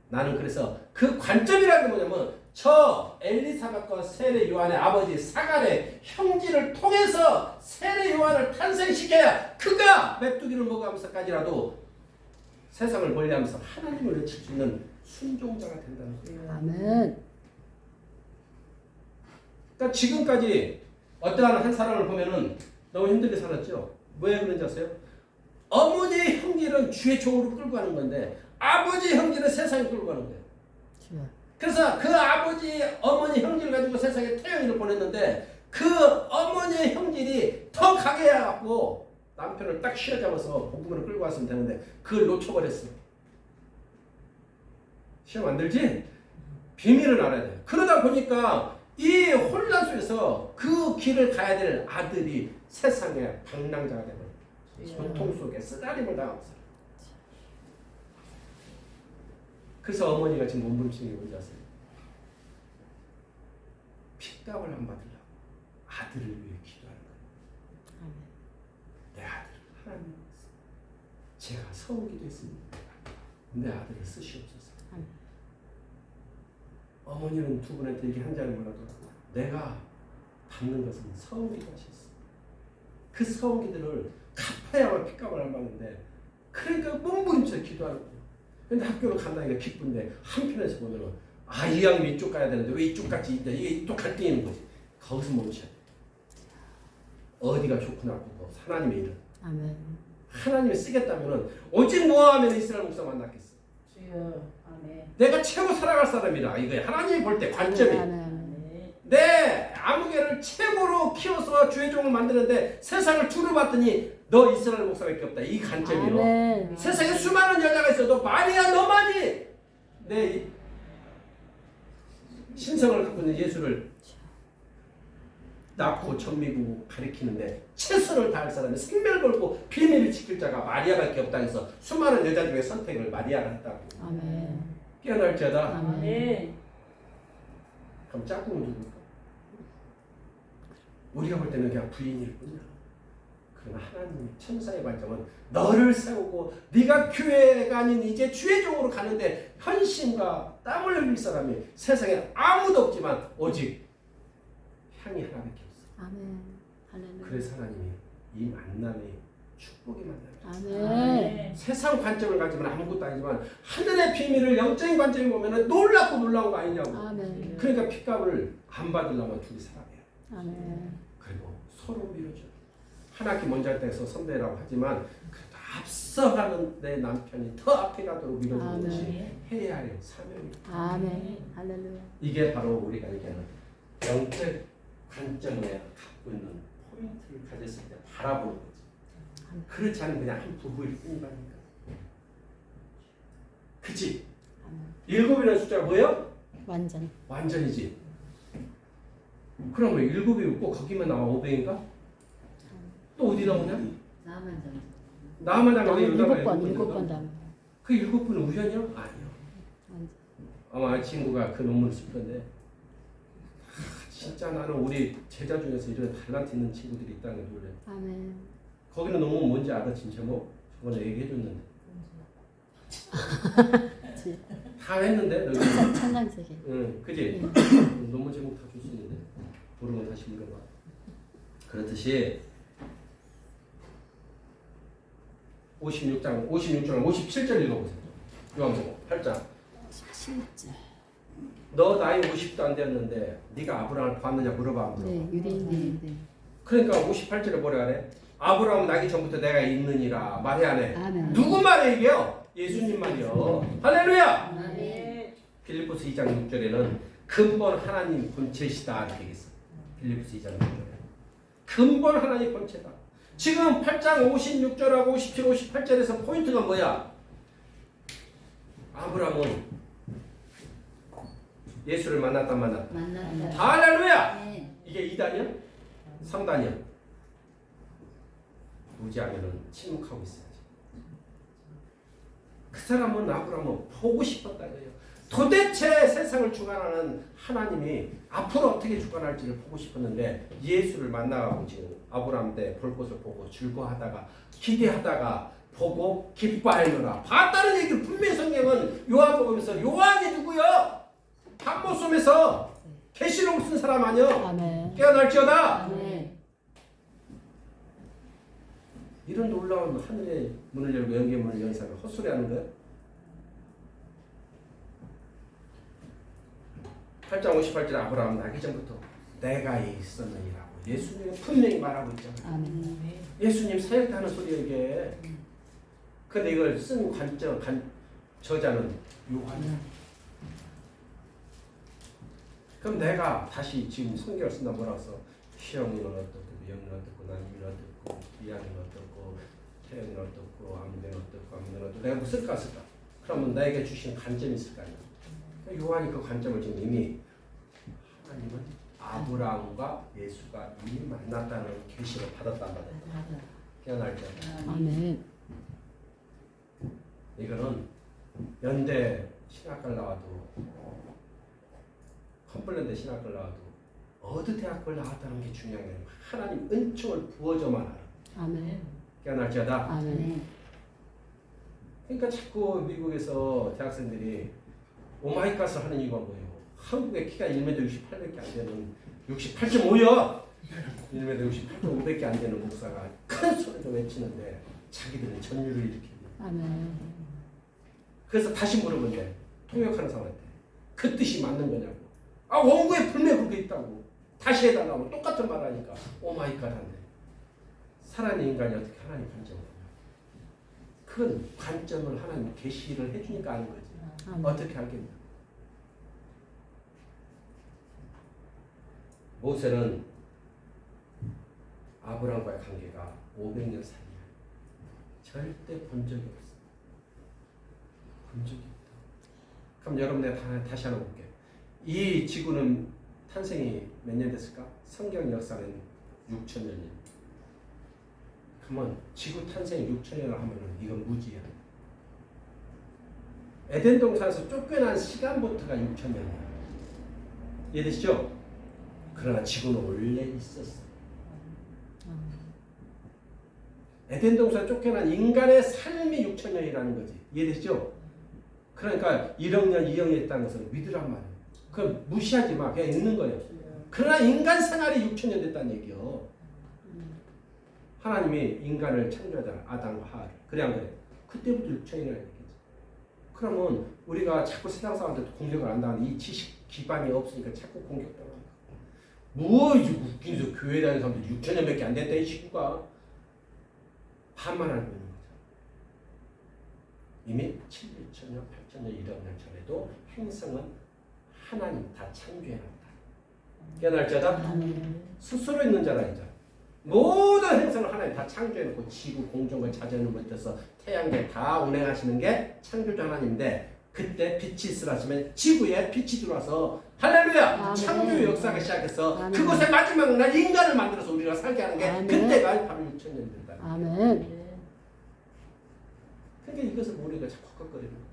나는 그래서 그 관점이라는 게 뭐냐면 저 엘리사벳과 세례 요한의 아버지 사갈의 형제를 통해서 세례 요한을 탄생시켜야 그가 메뚜기를 먹으면서까지라도 세상을 멀리하면서 하나님을 외칠 수 있는 순종자가 된다는 거예요. 아멘. 그러니까 지금까지 어떠한 한 사람을 보면은 너무 힘들게 살았죠. 왜 그런지 아세요? 어머니의 형제는 주의 종으로 끌고 가는 건데 아버지의 형제는 세상에 끌고 가는 거예요. 그래서 그 아버지, 어머니 형제를 가지고 세상에 태영이를 보냈는데 그 어머니의 형제들이 더 강해 갖고 남편을 딱 휘어잡아서 복음으로 끌고 왔으면 되는데 그걸 놓쳐버렸어. 시험 안 들지? 비밀을 알아야 돼. 그러다 보니까 이 혼란 속에서 그 길을 가야 될 아들이 세상에 방랑자가 되고 고통 속에 쓰다림을 당하고 살아. 그래서 어머니가 지금 몸부림치는 게 뭔지 아세요? 핏값을 안 받으려고 아들을 위해 기도하는 거예요. 내 아들을 하나님 제가 서우기도 했습니다. 내 아들을 쓰시옵소서. 어머니는 두 분한테 이렇게 한 자를 몰라도 내가 받는 것은 서우기도 하셨어. 그 서우기들을 갚아야만 핏값을 안 받는데 그러니까 몸부림쳐 기도하는 거예요. 근데 학교를 간다니까 기쁜데 한편에서 보면은 이 양이 이쪽 가야 되는데 왜 이쪽 같이 있냐 이게 이쪽 갈등이 있는 거지. 거기서 멈춰야 돼. 어디가 좋고 나쁘고 하나님의 일은 아멘. 하나님이 쓰겠다면은 오직 노아하면 이스라엘 목사 만났겠어. 주여. 아멘. 내가 최고 살아갈 사람이다 이거야. 하나님이 볼 때 관점이. 아멘. 내 아무개를 최고로 키워서 주의 종을 만드는데 세상을 두루봤더니 너 이스라엘 목사밖에 없다. 이 관점이요. 아멘. 세상에 수많은 여자가 있어도 마리아 너만이 내 신성을 갖고 있는 예수를 낳고 천미고 가리키는데 최선을 다할 사람이 생명을 걸고 비밀을 지킬 자가 마리아밖에 없다 해서 수많은 여자 중에 선택을 마리아가 했다고. 아멘. 깨어날지어다. 아멘. 그럼 짝꿍은 누굴까? 우리가 볼 때는 그냥 부인일 뿐이야. 그러나 하나님 천사의 관점은 너를 세우고 네가 교회가 아닌 이제 주의 종으로 가는데 헌신과 땀을 흘릴 사람이 세상에 아무도 없지만 오직 향이 하나밖에 없어. 아멘. 할렐루야. 그래서 하나님이 이 만남이 축복의 만남이야. 아멘. 세상 관점을 가지면 아무것도 아니지만 하늘의 비밀을 영적인 관점에 보면 놀랍고 놀라운 거 아니냐고. 아멘. 그러니까 핏값을 안 받으려면 둘이 살아야 돼. 아멘. 그리고 서로 밀어줘. 한 학기 먼저 할 때에서 선배라고 하지만 그래도 앞서가는 내 남편이 더 앞에 가도록 밀어주는 것이 해야 할 사명이다. 아멘. 할렐루야. 이게 바로 우리가 얘기하는 영적 관점에 갖고 있는 포인트를 가졌을 때 바라보는 거지. 그렇지 않으면 그냥 한 부부일 뿐이라니까. 그치? 7이라는 숫자가 뭐예요? 완전. 완전이지. 그러면 7이 없고 거기만 나와 500인가? 또 어디 나오냐? 나만 좀. 나만 나면 왜 여기다가 7번 다. 그 7분은 우연이야? 아니요. 완전. 아마 친구가 그 논문을 쓸 건데 진짜 나는 우리 제자 중에서 이런 달란트 있는 친구들이 있다는 게 놀래. 아멘. 거기는 논문 뭔지 알아? 진짜 뭐? 저번에 얘기해줬는데 그치. 다 했는데 너희 천상세계. 응, 그지? 논문 제목 다 줄 수 있는데 모르면 다시 물어봐. 그렇듯이 56장 57절 읽어보세요. 요한복음 8장. 17절. 너 나이 50도 안 되었는데 네가 아브라함을 봤느냐 물어봐. 물어봐. 네, 유대인들인데. 그러니까 58절에 뭐라 그래? 아브라함은 나기 전부터 내가 있느니라 말해 안 해? 아멘. 누구 말에 얘기해요? 예수님 말이요. 할렐루야. 아멘. 빌립보서 2장 6절에는 근본 하나님 본체시다 이렇게 얘기했어. 빌립보서 2장 6절에 근본 하나님 본체다. 지금 8장 56절하고 57, 58절에서 포인트가 뭐야? 아브라함은 예수를 만났다 만났다. 만났다. 할렐루야. 네. 이게 2단이야? 3단이야? 무지하면은 침묵하고 있어야지. 그 사람은 아브라함은 보고 싶었다 이거예요. 도대체 세상을 주관하는 하나님이 앞으로 어떻게 주관할지를 보고 싶었는데 예수를 만나고 지금 아브라함 때 볼 것을 보고 즐거워하다가 기대하다가 보고 기뻐하여라. 봤다는 얘기를 분명히 성경은 요한복음에서 요한이 누구요? 박모섬에서 계시록을 쓴 사람 아니요? 아멘. 깨어날지어다. 아멘. 이런 놀라운 하늘의 문을 열고 영계의 문을 연 사람을 헛소리하는 거예요? 8장 58절 아브라함 나기 전부터 내가 있었느니라고 예수님은 분명히 말하고 있잖아요. 아멘. 예수님 사역 때 하는 소리야 이게. 근데 이걸 쓴 저자는 요한이야. 그럼 내가 다시 지금 성경을 쓴다 뭐라고 써? 희영이는 어떻고 영은 어떻고 난이는 어떻고 이하는 어떻고 태영이는 어떻고 아무는 어떻고 아무는 어떻고 내가 뭐 쓸까 쓸까? 그러면 나에게 주신 관점이 있을 거 아니야. 요한이 그 관점을 지금 이미 하나님은 아브라함과 예수가 이미 만났다는 계시를 받았단 말이야. 깨어날 때. 아멘. 이거는 연대 신학과를 나와도 컴플랜드 신학과를 나와도 어느 대학교를 나왔다는 게 중요한 게 아니라 하나님 은총을 부어줘만 알아. 아멘. 깨어날지어다. 아멘. 네. 그러니까 자꾸 미국에서 대학생들이 오마이갓을 하는 이유가 뭐예요? 한국의 키가 1m 68밖에 안 되는 68.5야. 1m 68.5밖에 안 되는 목사가 큰 소리로 외치는데 자기들은 전율을 일으키고. 아멘. 그래서 다시 물어본대. 통역하는 사람한테. 그 뜻이 맞는 거냐고. 아 원고에 분명히 그게 있다고. 다시 해달라고 똑같은 말 하니까 오마이갓 한대. 살아있는 인간이 어떻게 하나님 관점을 보냐. 그건 관점을 하나님 계시를 해주니까 아는 거지. 아멘. 어떻게 알겠냐. 모세는 아브라함과의 관계가 500년 사이야. 절대 본 적이 없어. 본 적이 없다. 그럼 여러분 내가 다시 하나 볼게. 이 지구는 탄생이 몇 년 됐을까? 성경 역사는 6,000년이야. 그러면 지구 탄생이 6,000년을 하면은 이건 무지야. 에덴 동산에서 쫓겨난 시간부터가 6,000년이야. 이해되시죠? 그러나 지구는 원래 있었어. 에덴 동산에 쫓겨난 인간의 삶이 6,000년이라는 거지. 이해되시죠? 그러니까 1억 년, 2억 년 있다는 것은 믿으란 말이야. 그럼 무시하지 마. 그냥 있는 거예요. 그러나 인간 생활이 6,000년 됐다는 얘기요. 하나님이 인간을 창조하잖아. 아담과 하와를. 그래 안 그래? 그때부터 6,000년이라는 얘기지. 그러면 우리가 자꾸 세상 사람한테 공격을 한다는 이 지식 기반이 없으니까 자꾸 공격당한다. 뭐 이제 웃긴 소 교회 다니는 사람들 6,000년밖에 안 됐다 이 친구가. 반만 알고 있는 거죠. 이미 7,000년, 8,000년, 1억 년 전에도 행성은 하나님 다 창조해놨다. 깨달을자다? 스스로 있는 자라 이제. 모든 행성을 하나님 다 창조해놓고 지구, 공정을 자전을 먼저서 태양계 다 운행하시는 게 창조자 하나님인데 그때 빛이 있으라시면 지구에 빛이 들어와서 할렐루야! 아멘. 창조 역사가 시작해서 아멘. 그곳에 마지막 날 인간을 만들어서 우리가 살게 하는 게 아멘. 그때가 바로 6,000년이 된다. 아멘. 그러니까 이것을 우리가 자꾸 헛거리는 거죠.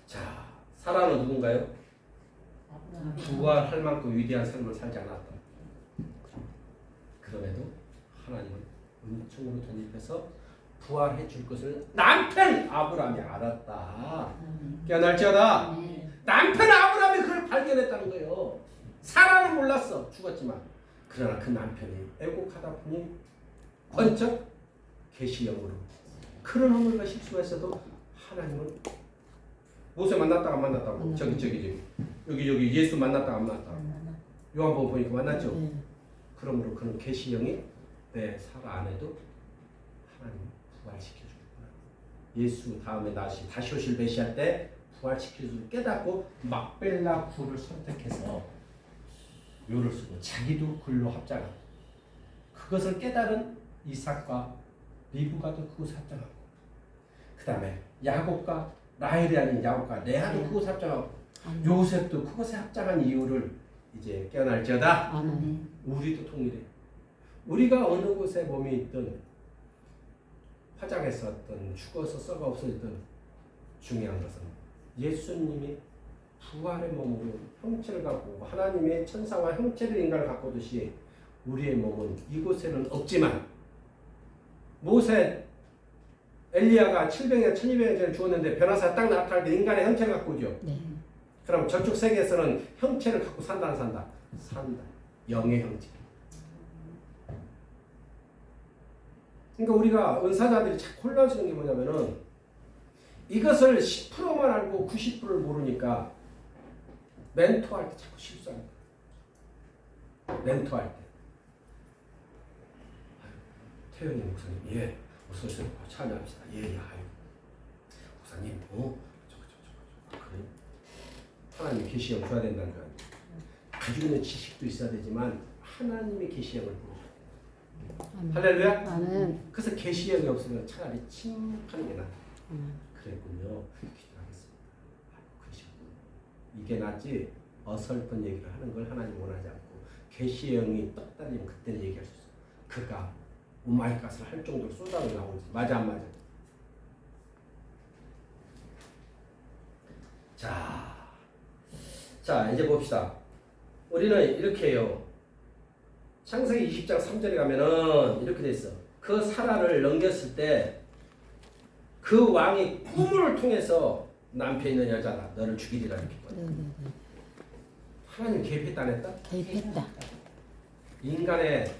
자, 사라는 누군가요? 부활할 만큼 위대한 삶을 살지 않았다. 그럼에도 하나님은 은총으로 전입해서 부활해 줄 것을 남편 아브라함이 알았다. 깨어날지어다. 남편 아브라함이 그걸 발견했다는 거예요. 사라는 몰랐어. 죽었지만. 그러나 그 남편이 애곡하다 보니 번쩍 계시형으로 그런 허물과 실수가 있어도 하나님은 모세 만났다가 안 만났다고. 저기 여기 예수 만났다가 안 만났다고. 요한복음 보니까 만났죠. 그러므로 그는 계시형이 내 사라 안에도 하나님 부활시켜주겠구나. 예수 다음에 다시 오실 메시아 때 부활시켜줄 깨닫고 막벨라 굴을 선택해서 묘를 쓰고 자기도 글로 합장하고 그것을 깨달은 이삭과 리브가도 그곳 합장하고 그 다음에 야곱과 라헬이 아닌 야곱과 레아도 그곳 합장하고 요셉도 그곳에 합장한 이유를 이제 깨어날지어다. 아멘. 우리도 통일해. 우리가 어느 곳에 몸이 있든 화장해서 어떤 죽어서 썩어 없어졌든 중요한 것은 예수님이 부활의 몸으로 형체를 갖고 하나님의 천사와 형체를 인간을 갖고 오듯이 우리의 몸은 이곳에는 없지만 모세 엘리야가 700년 1200년 전에 죽었는데 변화사 딱 나타날 때 인간의 형체를 갖고 오죠. 네. 그럼 저쪽 세계에서는 형체를 갖고 산다 안 산다? 산다. 영의 형체. 그러니까 우리가 은사자들이 자꾸 혼란스러운 게 뭐냐면은 이것을 10%만 알고 90%를 모르니까 멘토할 때 자꾸 실수하는 거야. 멘토할 때. 태영이 목사님, 예, 어서 오세요. 참여합시다. 예, 아유. 목사님, 그래. 하나님의 계시형 줘야 된다는 거야. 가지고 있는 지식도 있어야 되지만 하나님의 계시형을 보여줘야 돼. 할렐루야. 아멘. 그래서 계시형이 없으면 차라리 침묵하는 게 낫다. 그랬군요. 기도하겠습니다. 그러시군요. 이게 낫지 어설픈 얘기를 하는 걸 하나님 원하지 않고 계시형이 떡 달리면 그때는 얘기할 수 있어. 그가 오마이갓을 할 정도로 쏟아져 나오지. 맞아 안 맞아? 자 이제 봅시다. 우리는 이렇게 해요. 창세기 20장 3절에 가면은 이렇게 돼 있어. 그 사라를 넘겼을 때 그 왕이 꿈을 통해서 남편 있는 여자다. 너를 죽이리라 이렇게 했거든. 네네네. 하나님 개입했다 안 했다? 개입했다. 인간의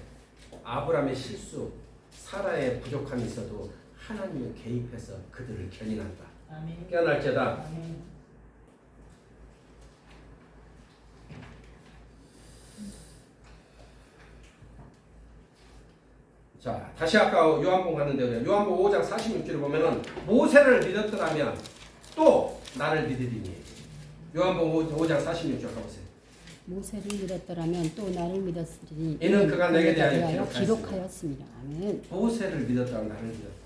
아브라함의 실수, 사라의 부족함이 있어도 하나님이 개입해서 그들을 견인한다. 아멘. 깨어날지어다. 아멘. 자, 다시 아까 요한복음 갔는데 요한복음 5장 46절을 보면은 모세를 믿었더라면 또 나를 믿으리니. 요한복음 5장 46절 가보세요. 모세를 믿었더라면 또 나를 믿었으리니 이는 그가 내게 대하여 기록하였습니다. 아멘. 모세를 믿었다고 나를 믿었다.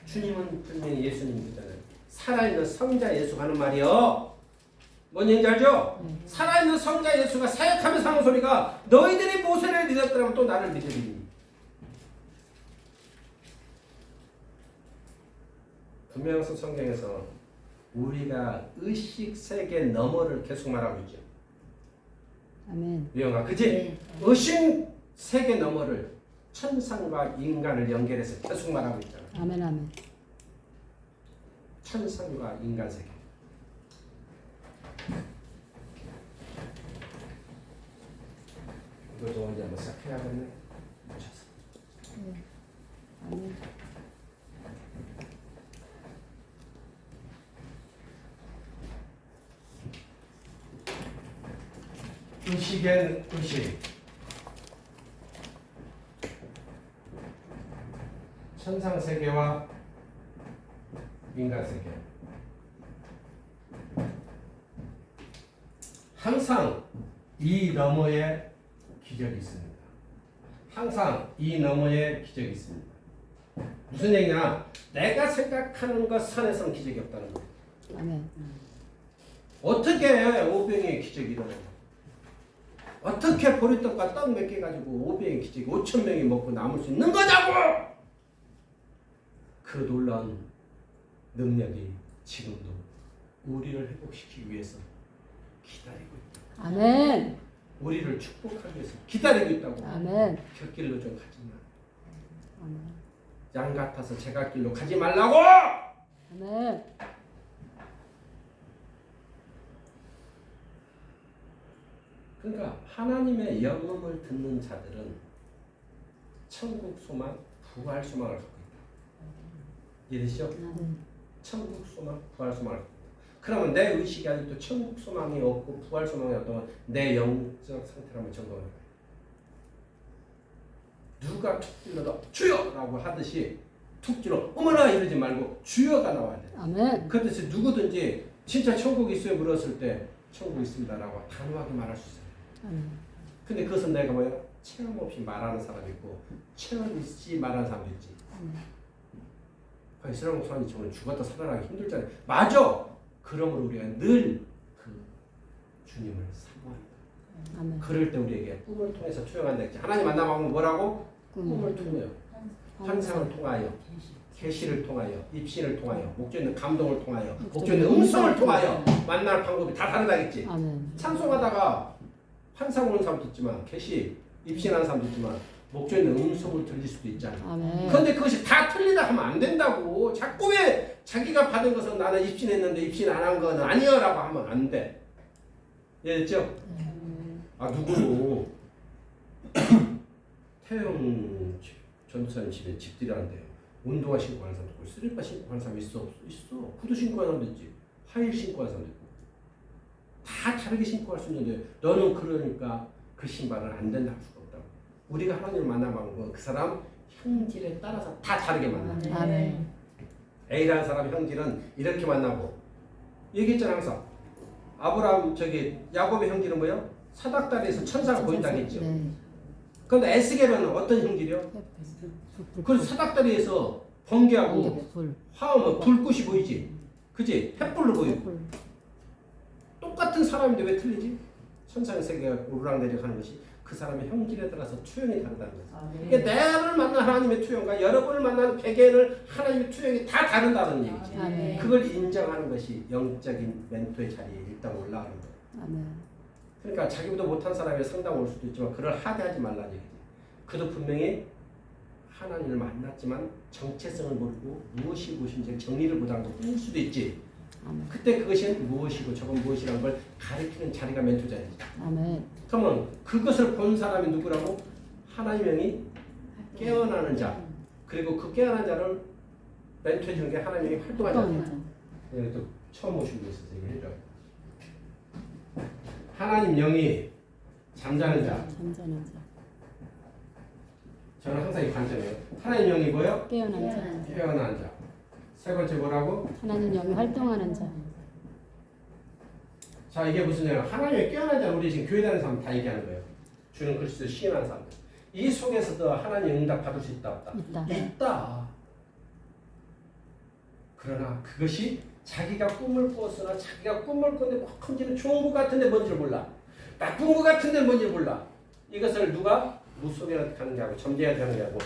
주님은 분명히 예수님이잖아요. 살아있는 성자 예수가 하는 말이요. 뭔 얘기인지 알죠? 살아있는 성자 예수가 사역하면서 하는 소리가 너희들이 모세를 믿었더라면 또 나를 믿으리니. 분명히 성경에서 우리가 의식 세계 너머를 계속 말하고 있죠. 아멘. 유영아, 그지? 네. 의식 세계 너머를 천상과 인간을 연결해서 계속 말하고 있잖아. 아멘. 아멘. 천상과 인간 세계. 이거 좀 언제 한번 싹 해야겠네. 아멘. 의식엔 의식. 천상 세계와 인간 세계. 항상 이 너머에 기적이 있습니다. 항상 이 너머에 기적이 있습니다. 무슨 얘기냐? 내가 생각하는 것 선에서는 기적이 없다는 거예요. 아멘. 어떻게 오병이의 기적이 일어나냐? 어떻게 보리떡과 떡 몇 개 가지고 500의 기적이 5,000명이 먹고 남을 수 있는 거냐고! 그 놀라운 능력이 지금도 우리를 회복시키기 위해서 기다리고 있다. 아멘. 우리를 축복하기 위해서 기다리고 있다고. 아멘. 곁길로 좀 가지 마. 아멘. 양 같아서 제갈길로 가지 말라고! 아멘. 그러니까 하나님의 영음을 듣는 자들은 천국 소망, 부활 소망을 갖고 있다. 이해되시죠? 천국 소망, 부활 소망을 갖고 있다. 그러면 내 의식이 아직도 천국 소망이 없고 부활 소망이 없다면 내 영적 상태를 한번 점검해 봐요. 누가 툭 찔러도 주여라고 하듯이 툭 찔러 어머나 이러지 말고 주여가 나와야 돼. 아멘. 그렇듯이 누구든지 진짜 천국 있어요 물었을 때 천국 있습니다라고 단호하게 말할 수 있어요. 근데 그것은 내가 뭐야? 체험 없이 말하는 사람이 있고 체험 있이 말하는 사람도 있지. 이스라엘 목사님 정말 죽었다 살아나기 힘들잖아요. 맞아. 그러므로 우리가 늘 그 주님을 사모한다. 아멘. 그럴 때 우리에게 꿈을 통해서 투영한다 했지. 하나님 만나면 뭐라고? 꿈을 통해요. 환상을 통하여, 계시를 통하여, 입신을 통하여, 목적에 있는 감동을 통하여, 목적에 있는 음성을 통하여 만날 방법이 다 다르다겠지. 아멘. 찬송하다가 환상 오는 사람도 있지만 계시, 입신하는 사람도 있지만 목적에 있는 음성을 들릴 수도 있잖아. 아멘. 그런데 그것이 다 틀리다 하면 안 된다고. 자꾸 왜 자기가 받은 것은 나는 입신했는데 입신 안 한 거는 아니여라고 하면 안 돼. 이해됐죠? 아 누구로 태영 전도사님 집에 집들이라는데 운동화 신고 하는 사람도 있고 슬리퍼 신고 하는 사람 있어? 있어. 구두 신고 하는 사람도 있지. 하일 신고 하는 사람도 있고. 다 다르게 신고 할 수 있는데 너는 그러니까 그 신발은 안 된다 할 수가 없다고. 우리가 하나님을 만나면 그 사람 형질에 따라서 다 다르게 만나. 아멘. A라는 사람 형질은 이렇게 만나고 얘기했잖아 항상. 아브라함 저기 야곱의 형질은 뭐예요? 사닥다리에서 천사가 보인다고 했죠. 네. 그런데 에스겔은 어떤 형질이요? 그 사닥다리에서 번개하고 불. 화하면 불꽃이 보이지. 그지? 횃불로 보이고. 똑같은 사람인데 왜 틀리지? 천상의 세계가 오르락내리락 하는 것이 그 사람의 형질에 따라서 투영이 다르다는 거지. 그러니까 나를 만난 하나님의 투영과 여러분을 만나는 베개를 하나님의 투영이 다 다르다는 얘기지. 아멘. 그걸 인정하는 것이 영적인 멘토의 자리에 일단 올라가는 거예요. 아멘. 그러니까 자기보다 못한 사람이 상담 올 수도 있지만 그걸 하대하지 말라는 얘기지. 그도 분명히 하나님을 만났지만 정체성을 모르고 무엇이 무엇인지 정리를 못하고 뿐일 수도 있지. 아멘. 그때 그것이 무엇이고 저건 무엇이라는 걸 가리키는 자리가 멘토자이지. 아멘. 그러면 그것을 본 사람이 누구라고? 하나님의 영이 깨어나는 자. 그리고 그 깨어난 자를 멘토해 주는 게 하나님의 활동한 자입니다. 여기 또 처음 오신 분 있어서 얘기해줘. 하나님 영이 잠자는 자. 잠자는 자. 저는 항상 이 관점이에요. 하나님 영이 뭐요? 깨어난 자. 깨어난 자. 세 번째 뭐라고? 하나님 영이 활동하는 자. 자, 이게 무슨 얘기야? 하나님의 깨어난 자. 우리 지금 교회 다니는 사람 다 얘기하는 거예요. 주는 그리스도 시인하는 사람들. 이 속에서도 하나님 응답 받을 수 있다 없다? 있다. 있다. 그러나 그것이 자기가 꿈을 꿨으나 자기가 꿈을 꿨는데 뭐 큰지는 좋은 것 같은데 뭔지를 몰라. 나쁜 것 같은데 뭔지를 몰라. 이것을 누가 무속에 가는 게 하고 점재해야 되는 게 하고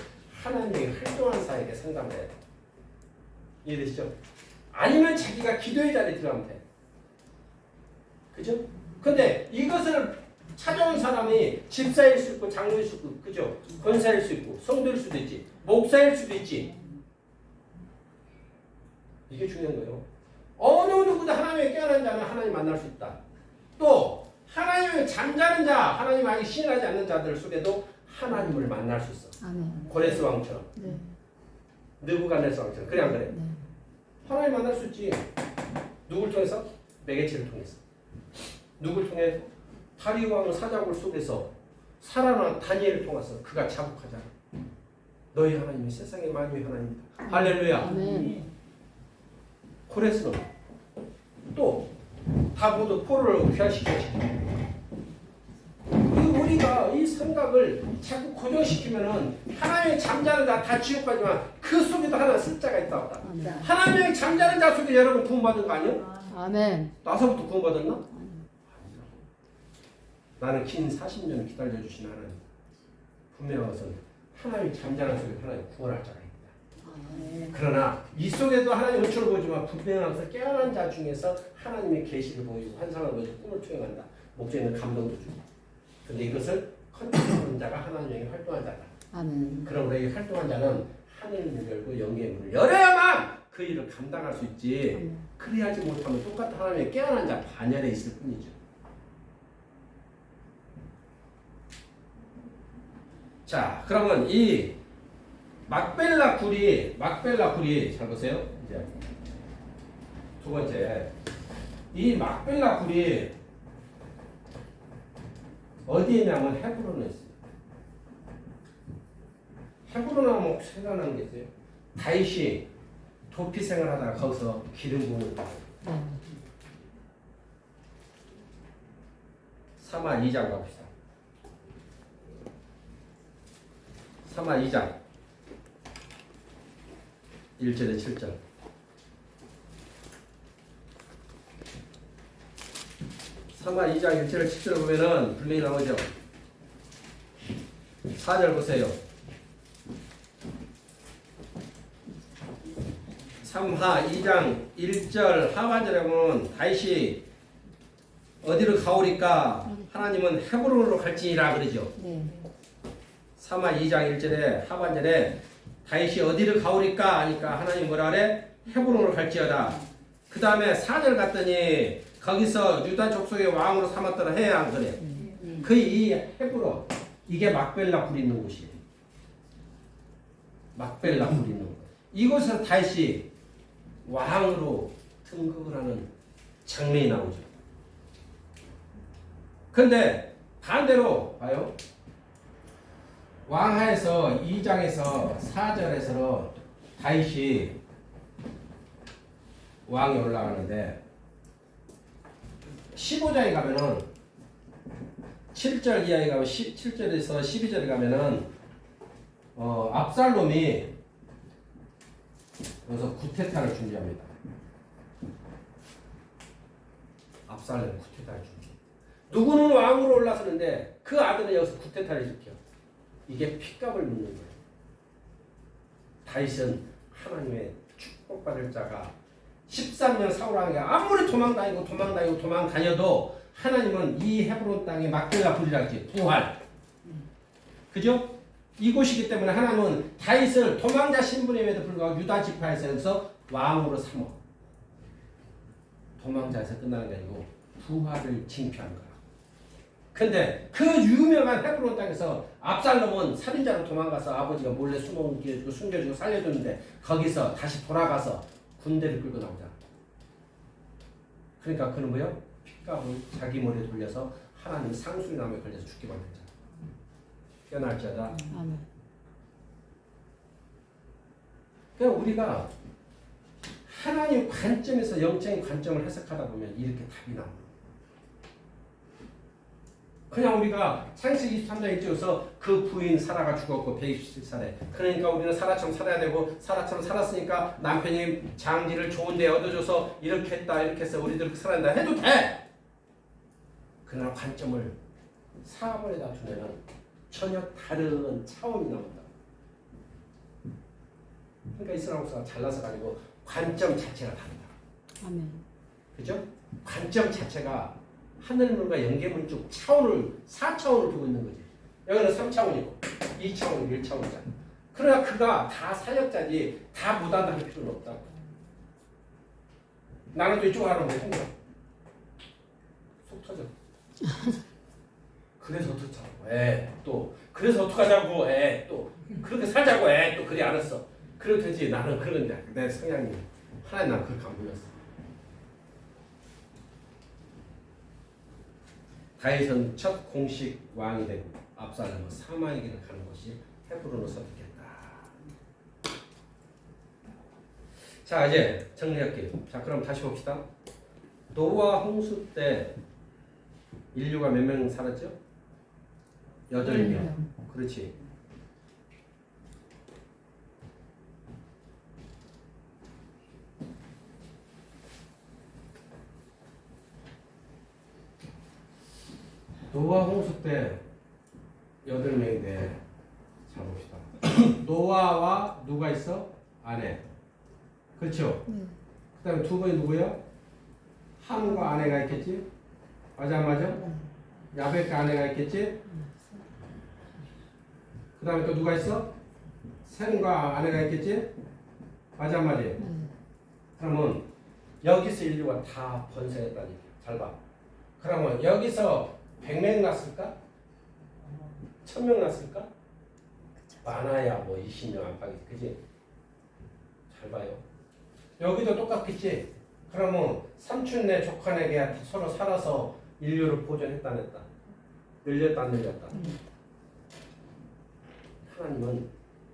하나님이 활동한 사에게 상담을 해야 돼. 이해되시죠? 아니면 자기가 기도의 자리에 들어가면 돼. 그죠? 근데 이것을 찾아온 사람이 집사일 수 있고 장로일 수 있고 그죠? 권사일 수 있고 성도일 수도 있지 목사일 수도 있지. 이게 중요한 거예요. 어느 누구도 하나님의 깨어난 자는 하나님 만날 수 있다. 또 하나님의 잠자는 자, 하나님 아직 신뢰하지 않는 자들 속에도 하나님을 만날 수 있어. 아멘. 고레스 왕처럼, 네. 느부갓네살 왕처럼. 그래 안 그래? 네. 하나님 만날 수 있지. 누굴 통해서? 매개체를 통해서. 누굴 통해? 다리 왕 사자굴 속에서 살아난 다니엘을 통해서 그가 자복하잖아. 너희 하나님이 세상의 만유의 하나님이다. 할렐루야. 아멘. 고레스는 또 다보도 포로를 귀환시켰지. 우리가 이 생각을 자꾸 고정시키면은 하나님의 잠자는 자 다 지옥 가지만 그 속에도 하나 숫자가 있다 없다. 아멘. 하나님의 잠자는 자 속에 여러분 구원받은 거 아니야? 아멘. 나서부터 구원받았나? 나는 긴 40년 기다려주신 하나님. 분명한 것은 하나님 잠자는 속에 하나님 구원할 자가 있다. 그러나 이 속에도 하나님 은총을 보여주면 분명한 것은 깨어난 자 중에서 하나님의 계시를 보여주고 환상을 보여주고 꿈을 투영한다. 목적에는 감동도 주고. 근데 이것을 컨트롤하는 자가 하나님의 활동한 자다. 아멘. 그럼 우리 활동한 자는 하늘을 열고 영계의 문을 열어야만 그 일을 감당할 수 있지. 그래야지 못하면 똑같은 하나님의 깨어난 자 반열에 있을 뿐이죠. 자, 그러면 이 막벨라 굴이 잘 보세요. 이제 두 번째 이 막벨라 굴이 어디에 있냐면 헤브론에 있어요. 헤브론 하면 생각나는 게 있어요. 다윗이 도피 생활하다가 거기서 기름 부음을 받아요. 네. 사마 2장 가봅시다. 사마 2장 1절에 7절. 사마 2장 1절에 7절을 보면은 분명히 나오죠. 4절 보세요. 삼하 2장 1절 하반절에 보면 다윗이 어디로 가오리까? 하나님은 헤브론으로 갈지니라 그러죠. 네. 사마 2장 1절에 하반절에 다윗이 어디를 가오리까 하니까 하나님 뭐라 그래? 헤브론으로 갈지어다. 그 다음에 4절 갔더니 거기서 유다 족속의 왕으로 삼았더라 해야 안 그래? 그 이 헤브론 이게 막벨라 굴이 있는 곳이에요. 막벨라 굴이 있는 곳. 이곳에서 다윗이 왕으로 등극을 하는 장면이 나오죠. 근데 반대로 봐요. 왕하에서 2장에서 4절에서 다윗이 왕이 올라가는데 15장에 가면은 7절 이하에 가면 7절에서 12절에 가면은 압살롬이 여기서 구테타를 준비합니다. 압살롬 구테타를 준비. 누구는 왕으로 올라서는데 그 아들은 여기서 구테타를 일으켜. 이게 핏값을 묻는 거예요. 다윗은 하나님의 축복받을 자가 13년 사울왕이가 아무리 도망다녀도 하나님은 이 헤브론 땅에 막벨라 굴이라 했지. 부활. 그죠? 이곳이기 때문에 하나님은 다윗을 도망자 신분임에도 불구하고 유다 지파에서 여기서 왕으로 삼어. 도망자에서 끝나는 게 아니고 부하를 징표한 거야. 근데 그 유명한 헤브론 땅에서 압살롬은 살인자로 도망가서 아버지가 몰래 숨겨주고 살려줬는데 거기서 다시 돌아가서 군대를 끌고 나오잖아. 그러니까 그는 뭐요? 핏값을 자기 머리에 돌려서 하나님 상수리나무에 걸려서 죽게 만들잖아. 깨어날지어다. 아멘. 그러니까 우리가 하나님 관점에서 영적인 관점을 해석하다 보면 이렇게 답이 나옵니다. 그냥 우리가 창세기 23장에 찍어서 그 부인 사라가 죽었고 127살에 그러니까 우리는 사라처럼 살아야 되고 사라처럼 살았으니까 남편이 장지를 좋은데 얻어줘서 이렇게 했다 이렇게 해서 우리들 살아야 된다 해도 돼. 그러나 관점을 사번에다 두면은 전혀 다른 차원이 나온다. 그러니까 이스라엘 목사가 잘나서가 아니고 관점 자체가 다르다. 아멘. 그죠? 관점 자체가 하늘문과 연계문쪽 차원을 4차원을 두고 있는 거지. 여기는 3차원이고 2차원, 1차원이잖아. 그러나 그가 다 사역자지 다 무단다 할 필요는 없다고. 나는 또 이쪽 하라고 힘들어. 속 터져. 그래서 어떡하자고. 또 그래서 어떡하자고. 또 그렇게 살자고. 또 그래 알았어. 그래도 되지. 나는 그런데 내 성향이 하나님 난 그렇게 안 보였어. 다윗은 첫 공식 왕이 되고 압살롬은 사마의 길을 가는 것이 헤브론을 선택했다. 자 이제 정리할게요. 자 그럼 다시 봅시다. 노아 홍수 때 인류가 몇 명 살았죠? 8명. 그렇지. 노아 홍수 때 8명인데 자 봅시다. 노아와 누가 있어? 아내. 그렇죠? 그 다음에 두 번이 누구야? 함과 아내가 있겠지? 맞아 안 맞아? 야벳과 아내가 있겠지? 그 다음에 또 누가 있어? 셈과 아내가 있겠지? 맞아 안 맞아? 그러면 여기서 인류가 다 번성했다니. 잘 봐. 그러면 여기서 100명 났을까? 1000명 났을까? 많아야 뭐 20명 안팎이지. 그지? 잘 봐요. 여기도 똑같겠지? 그러면 삼촌네 조카네게 서로 살아서 인류를 보존했다 안 했다? 늘렸다 안 늘렸다? 하나님은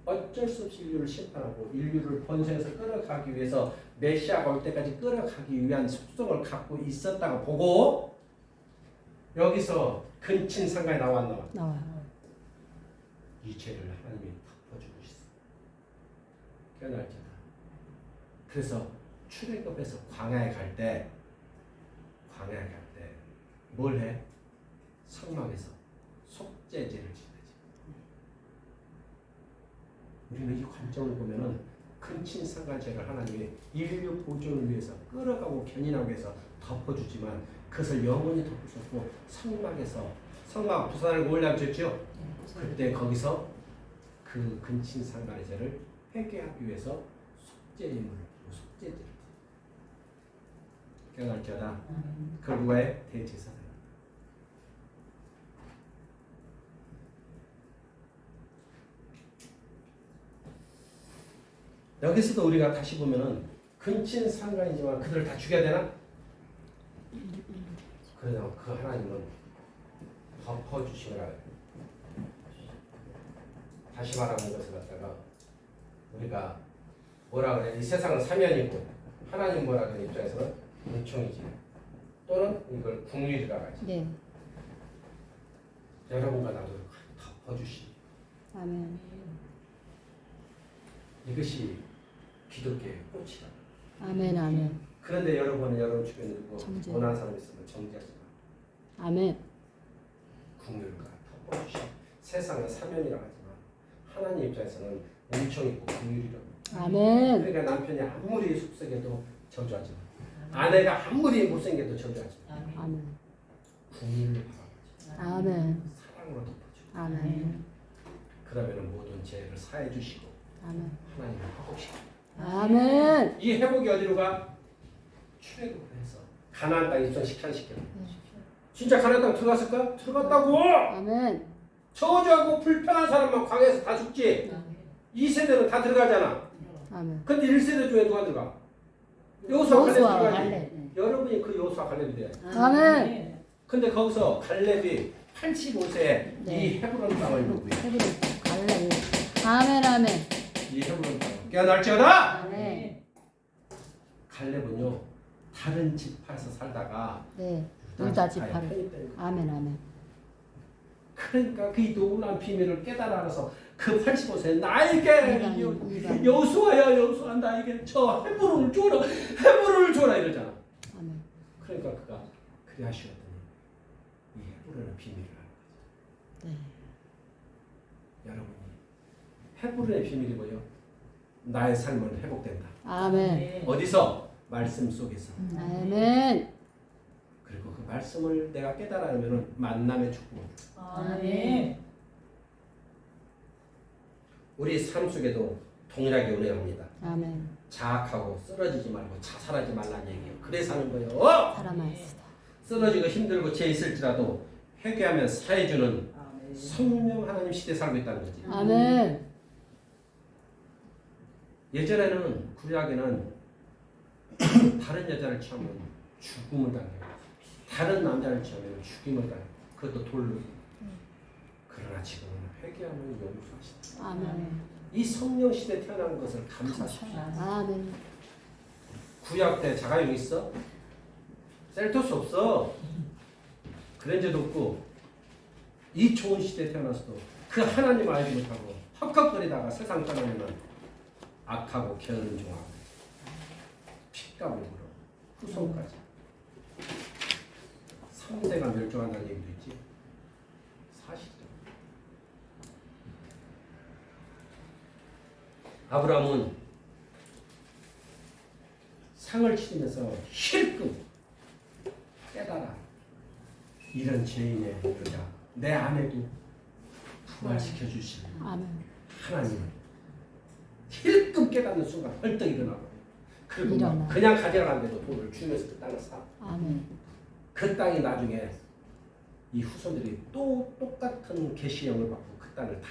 어쩔 수 없이 인류를 심판하고 인류를 번성해서 끌어가기 위해서 메시아가 올 때까지 끌어가기 위한 속성을 갖고 있었다고 보고 여기서 근친 상간에 나와 안 나와? 나와요. 이 죄를 하나님이 덮어주고 있어. 깨어날지어다. 그래서 출애굽에서 광야에 갈 때 뭘 해? 성막에서 속죄제를 지내지. 우리는 이 관점을 보면은 근친 상간죄를 하나님이 인류 보존을 위해서 끌어가고 견인하기 위해서 덮어주지만 그것을 영원히 덮을 수 없고 성막 부산을 올려주었죠. 그때 거기서 그 근친 상간의 죄를 회개하기 위해서 속죄제물을 속죄제를 깨어날지어다. 그걸 누가 해? 대제사장. 여기서도 우리가 다시 보면은 근친 상간이지만 그들을 다 죽여야 되나? 그러나 그 하나님은 덮어주시더라. 다시 말하는 것을 갖다가 우리가 뭐라 그래? 이 세상은 사면이고 하나님 뭐라 그래? 입장에서는 은총이지. 또는 이걸 국률이라고 하지. 네. 여러분과 나도 덮어주시. 아멘. 이것이 기독교의 꽃이다. 아멘. 아멘. 그런데 여러분은 여러분 주변에 누구 정죄. 원하는 사람 있으면 정죄하지 마. 아멘. 국률과 덮어주시. 세상은 사면이라고 하지만 하나님 입장에서는 은총이고 국률이라고. 아멘. 그러니까 남편이 아무리 속썩여도 저주하지 마. 아내가 아무리 못생겨도 저주하지 마. 아멘. 국률을 바라보지. 아멘. 사랑으로 덮어줘. 아멘. 그 그러면 모든 죄를 사해 주시고 아멘. 하나님을 회복시켜. 아멘. 이 회복이 어디로 가? 출애굽을 해서 가나안 땅에 입성시켜. 진짜 가나안 땅 들어갔을까? 들어갔다고. 아멘. 저주하고 불편한 사람만 광야에서 다 죽지. 2세대는 다 들어가잖아. 아멘. 근데 1세대 중에 누가 들어가? 여호수아 갈렙이 여호수아, 들어가지. 갈렙. 여러분이 그 여호수아 갈렙이 돼. 아멘. 근데 거기서 갈렙이 85세에 네. 이 헤브론 땅을 누구야? 헤브론 갈렙. 아멘. 아멘. 이 헤브론 땅을 깨어날지어다. 아멘. 갈렙은요 다른 지파에서 살다가 네. 유다 지파에 지파를. 편입된 거야. 아멘. 아멘. 그러니까 그 놀라운 비밀을 깨달아서 그 85세 나에게 이방. 여호수아야 여호수아 나에게 저 헤브론을 줘라 헤브론을 줘라 이러잖아. 아멘. 그러니까 그가 그리 하시었더니 이 헤브론의 비밀을 하는 거죠. 네. 여러분이 헤브론의 비밀이 뭐예요? 나의 삶은 회복된다. 아멘. 어디서? 말씀 속에서. 아멘. 그리고 그 말씀을 내가 깨달으면 만남의 축복. 아멘. 우리 삶 속에도 동일하게 운행합니다. 아멘. 자학하고 쓰러지지 말고 자살하지 말라는 얘기예요. 그래 사는 거예요. 살아나있다. 쓰러지고 힘들고 죄 있을지라도 회개하면 사해주는 아멘. 성령 하나님 시대에 살고 있다는 거지. 아멘. 예전에는 구약에는 다른 여자를 취하면 죽음을 당해요. 다른 남자를 취하면 죽임을 당해요. 그것도 돌로. 그러나 지금은 회개하면 용서하신다. 아멘. 이 성령 시대에 태어난 것을 감사하십시오. 아멘. 구약 때 자가용 있어? 셀토스 없어. 그랜저도 없고 이 좋은 시대에 태어나서도 그 하나님을 알지 못하고 헉헉거리다가 세상 떠나면 악하고 게으른 종하고 핏값을 물어 후손까지 3대가 멸종한다는 얘기도 있지. 사실이죠. 아브라함은 상을 치면서 힐끔 깨달아. 이런 죄인의 여자 내 아내도 부활시켜 주실 아멘. 하나님을 힐끔 깨닫는 순간 벌떡 일어나고 그리고 막 일어나. 그냥 가져간데도 돈을 주면서 그 땅을 사. 아멘. 그 땅이 나중에 이 후손들이 또 똑같은 계시형을 받고 그 땅을 다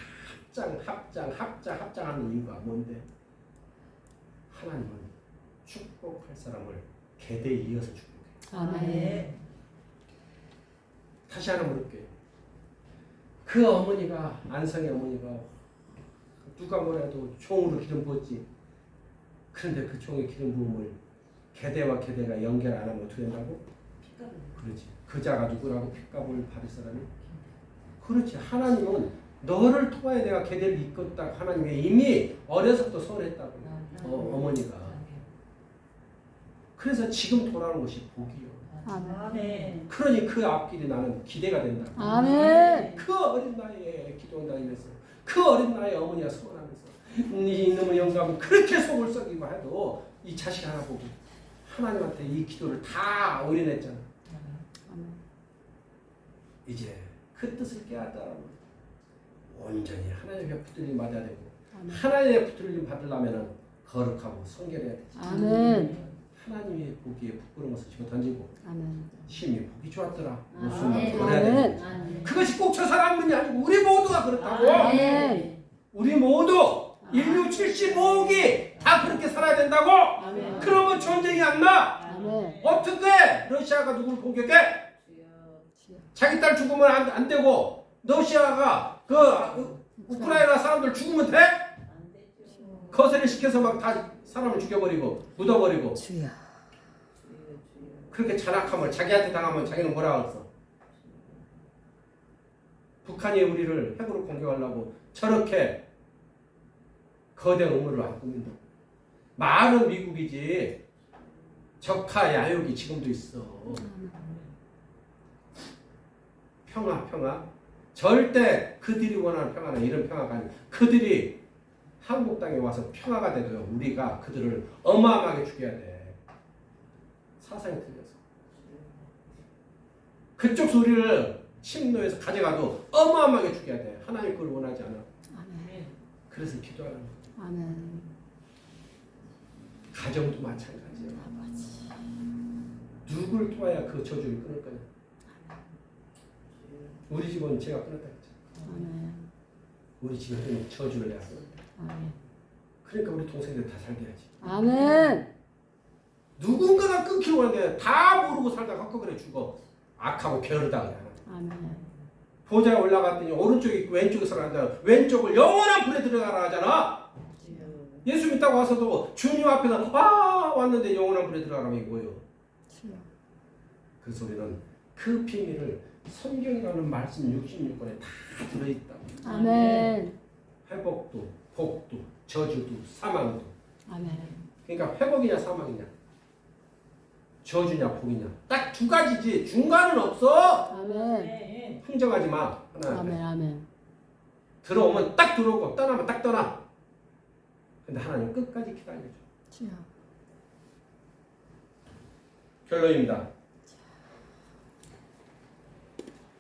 합장하는 이유가 뭔데? 하나님은 축복할 사람을 계대에 이어서 축복해. 아멘. 다시 하나 물을게요. 그 어머니가 안성의 어머니가 누가 뭐라도 총으로 기름 부었지. 그런데 그 총의 기름 부음을 계대와 계대가 연결 안 하면 어떻게 된다고? 그렇지. 그자가 누구라고 핏값을 받을 사람이? 그렇지. 하나님은 너를 통하여 내가 계대를 이끌었다. 하나님이 이미 어려서부터 선언했다고. 어머니가. 그래서 지금 돌아오는 것이 복이요. 아멘. 그러니 그 앞길이 나는 기대가 된다. 아멘. 그 어린 나이에 기도한다면서 그 어린 나이에 어머니가 서운하면서 이놈의 영감은 그렇게 속을 썩이고 해도 이 자식 하나 보고 하나님한테 이 기도를 다 올인했잖아. 아멘. 이제 그 뜻을 깨닫다라면 온전히 하나님의 붙들림 받아야 되고 아멘. 하나님의 붙들림 받으려면 거룩하고 성결해야 되지. 아멘. 하나님이 보기에 부끄러운 것을 집어 던지고 아멘. 심히 보기 좋았더라. 아멘. 무슨 말 걸어야 되지. 아멘. 그것이 꼭 저 사람만이 아니고 우리 모두가 그렇다고. 아멘. 우리 모두 인류 75억이 다 그렇게 살아야 된다고. 아멘. 그러면 전쟁이 안 나. 아멘. 어떻게 러시아가 누굴 공격해? 주여. 자기 딸 죽으면 안 되고 러시아가 그 우크라이나 사람들 죽으면 돼? 안 되죠. 거세를 시켜서 막 다 사람을 죽여버리고 묻어버리고 주여. 주여. 그렇게 잔악함을 자기한테 당하면 자기는 뭐라고 했어? 북한이 우리를 핵으로 공격하려고 저렇게 거대 음모를 하고 있는 말은 미국이지 적화 야욕이 지금도 있어. 평화 절대 그들이 원하는 평화는 이런 평화가 아니고 그들이 한국 땅에 와서 평화가 돼도 우리가 그들을 어마어마하게 죽여야 돼. 사상이 틀려서 그쪽 소리를 침노해서 가져가도 어마어마하게 죽여야 돼. 하나님 그걸 원하지 않아. 아멘. 그래서 기도하는 거예요. 아멘. 가정도 마찬가지예요. 누굴 도와야 그 저주를 끊을 거냐? 우리 집은 제가 끊었다 했죠. 아멘. 우리 집은 저주를 내가 끊었다. 아멘. 그러니까 우리 동생들 다 잘 돼야지. 아멘. 누군가가 끊기고 하는데 다 모르고 살다가 헛거그래 죽어. 악하고 게으르다 그래. 아멘. 보좌에 올라갔더니 오른쪽에 있고 왼쪽에 살아간다. 왼쪽을 영원한 불에 들어가라 하잖아. 예수 믿다고 와서도 주님 앞에서 왔는데 영원한 불에 들어가라면 이게 뭐예요? 주여. 그래서 우리는 그 비밀을 성경이라는 말씀 66권에 다 들어있다. 아멘. 회복도, 복도, 저주도, 사망도. 아멘. 그러니까 회복이냐 사망이냐, 저주냐 복이냐, 딱 두 가지지 중간은 없어. 아멘. 흥정하지 마. 하나. 아멘. 아멘. 들어오면 딱 들어오고 떠나면 딱 떠나. 근데 하나님 끝까지 기다려줘. 주여. 결론입니다.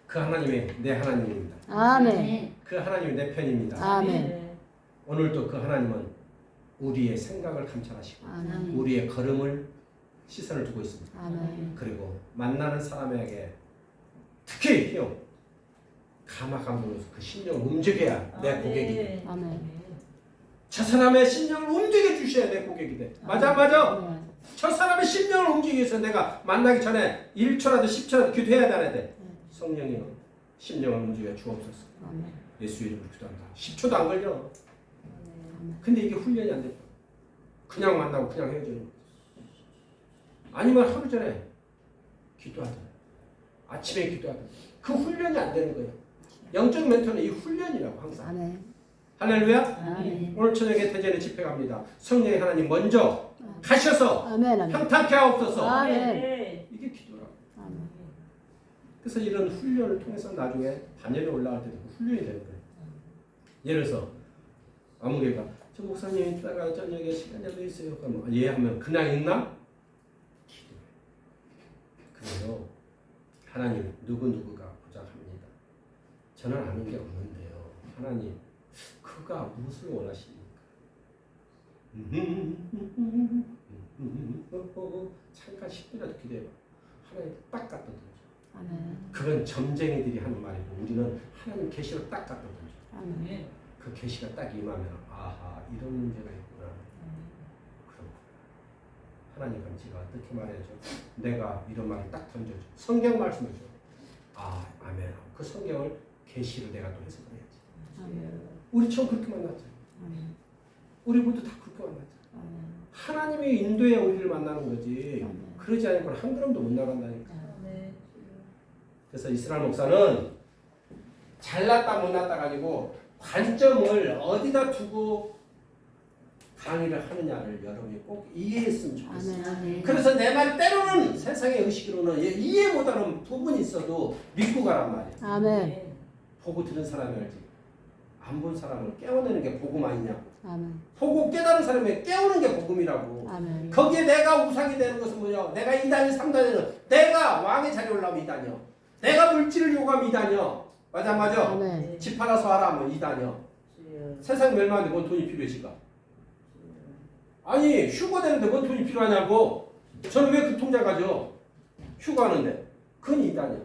그 하나님이 내 하나님입니다. 아멘. 그 하나님이 내 편입니다. 아멘. 오늘도 그 하나님은 우리의 생각을 감찰하시고 아멘. 우리의 걸음을 시선을 두고 있습니다. 아멘. 그리고 만나는 사람에게 특히 형 가마감으로서 그 심령을 움직여야 내 고객이 돼. 아멘. 저 사람의 심령을 움직여 주셔야 내 고객이 돼. 맞아 맞아. 아멘. 저 사람의 심령을 움직이기 위해서 내가 만나기 전에 1초라도 10초라도 기도해야 되는데 성령이 심령을 움직여 주옵소서. 아멘. 예수 이름으로 기도한다. 10초도 안 걸려. 아멘. 근데 이게 훈련이 안 돼. 그냥 만나고 그냥 헤어지는 거야. 아니면 하루 전에 기도하든 아침에 기도하든 그 훈련이 안 되는 거예요. 영적 멘토는 이 훈련이라고 항상. 아멘. 할렐루야. 아멘. 오늘 저녁에 대전에 집회 갑니다. 성령의 하나님 먼저 가셔서 아멘. 아멘. 평탄케 하옵소서. 아멘. 이게 기도라고. 아멘. 그래서 이런 훈련을 통해서 나중에 단열에 올라갈 때도 훈련이 되는 거예요. 예를 들어서 아무개가 저 목사님 이따가 저녁에 시간 좀 있어요. 그럼 예 하면 그냥 있나? 기도해. 그래요. 하나님 누구누구가 부족합니다. 저는 아는 게 없는데요. 하나님 그가 무엇을 원하십니까? 잠깐 10분이라도 기도해봐. 하나님 딱 갖다 던져. 아멘. 그건 점쟁이들이 하는 말이고 우리는 하나님 계시를 딱 갖다 던져. 아멘. 그 계시가 딱 임하면 아하 이런 문제가 있구나. 그렇구나. 하나님 그럼 제가 어떻게 말해야죠? 내가 이런 말을 딱 던져줘. 성경 말씀을 줘. 아 아멘. 그 성경을 계시를 내가 또 해석을 해야지. 아멘. 우리 처음 그렇게 만났잖아. 아멘. 우리 모두 다 그렇게 만났잖아. 아멘. 하나님이 인도에 우리를 만나는 거지. 아멘. 그러지 않고는 한 걸음도 못 나간다니까. 그래서 이스라엘 목사는 잘났다 못났다 가지고 관점을 어디다 두고 강의를 하느냐를 여러분이 꼭 이해했으면 좋겠어요. 아멘. 그래서 내 말 때로는 세상의 의식으로는 이해 못하는 부분이 있어도 믿고 가란 말이야. 아멘. 보고 들은 사람이 알지. 안 본 사람을 깨워내는 게 복음 아니냐고. 아멘. 보고 깨달은 사람이 깨우는 게 복음이라고. 아멘. 거기에 내가 우상이 되는 것은 뭐냐? 내가 2단이 3단이는 내가 왕의 자리에 올라오면 2단이요. 내가 물질을 요구하면 2단이요. 맞아 맞아. 아멘. 집 하나 사라 하면 2단이요. 세상 멸망하는데 뭔 돈이 필요해 지가? 아니 휴가 되는데 뭔 돈이 필요하냐고. 저는 왜 그 통장 가죠? 휴가하는데 그건 2단이야.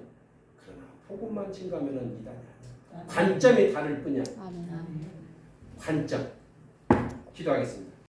그러나 복음만 증가하면 2단이야. 관점이 다를 뿐이야. 아멘. 관점. 기도하겠습니다.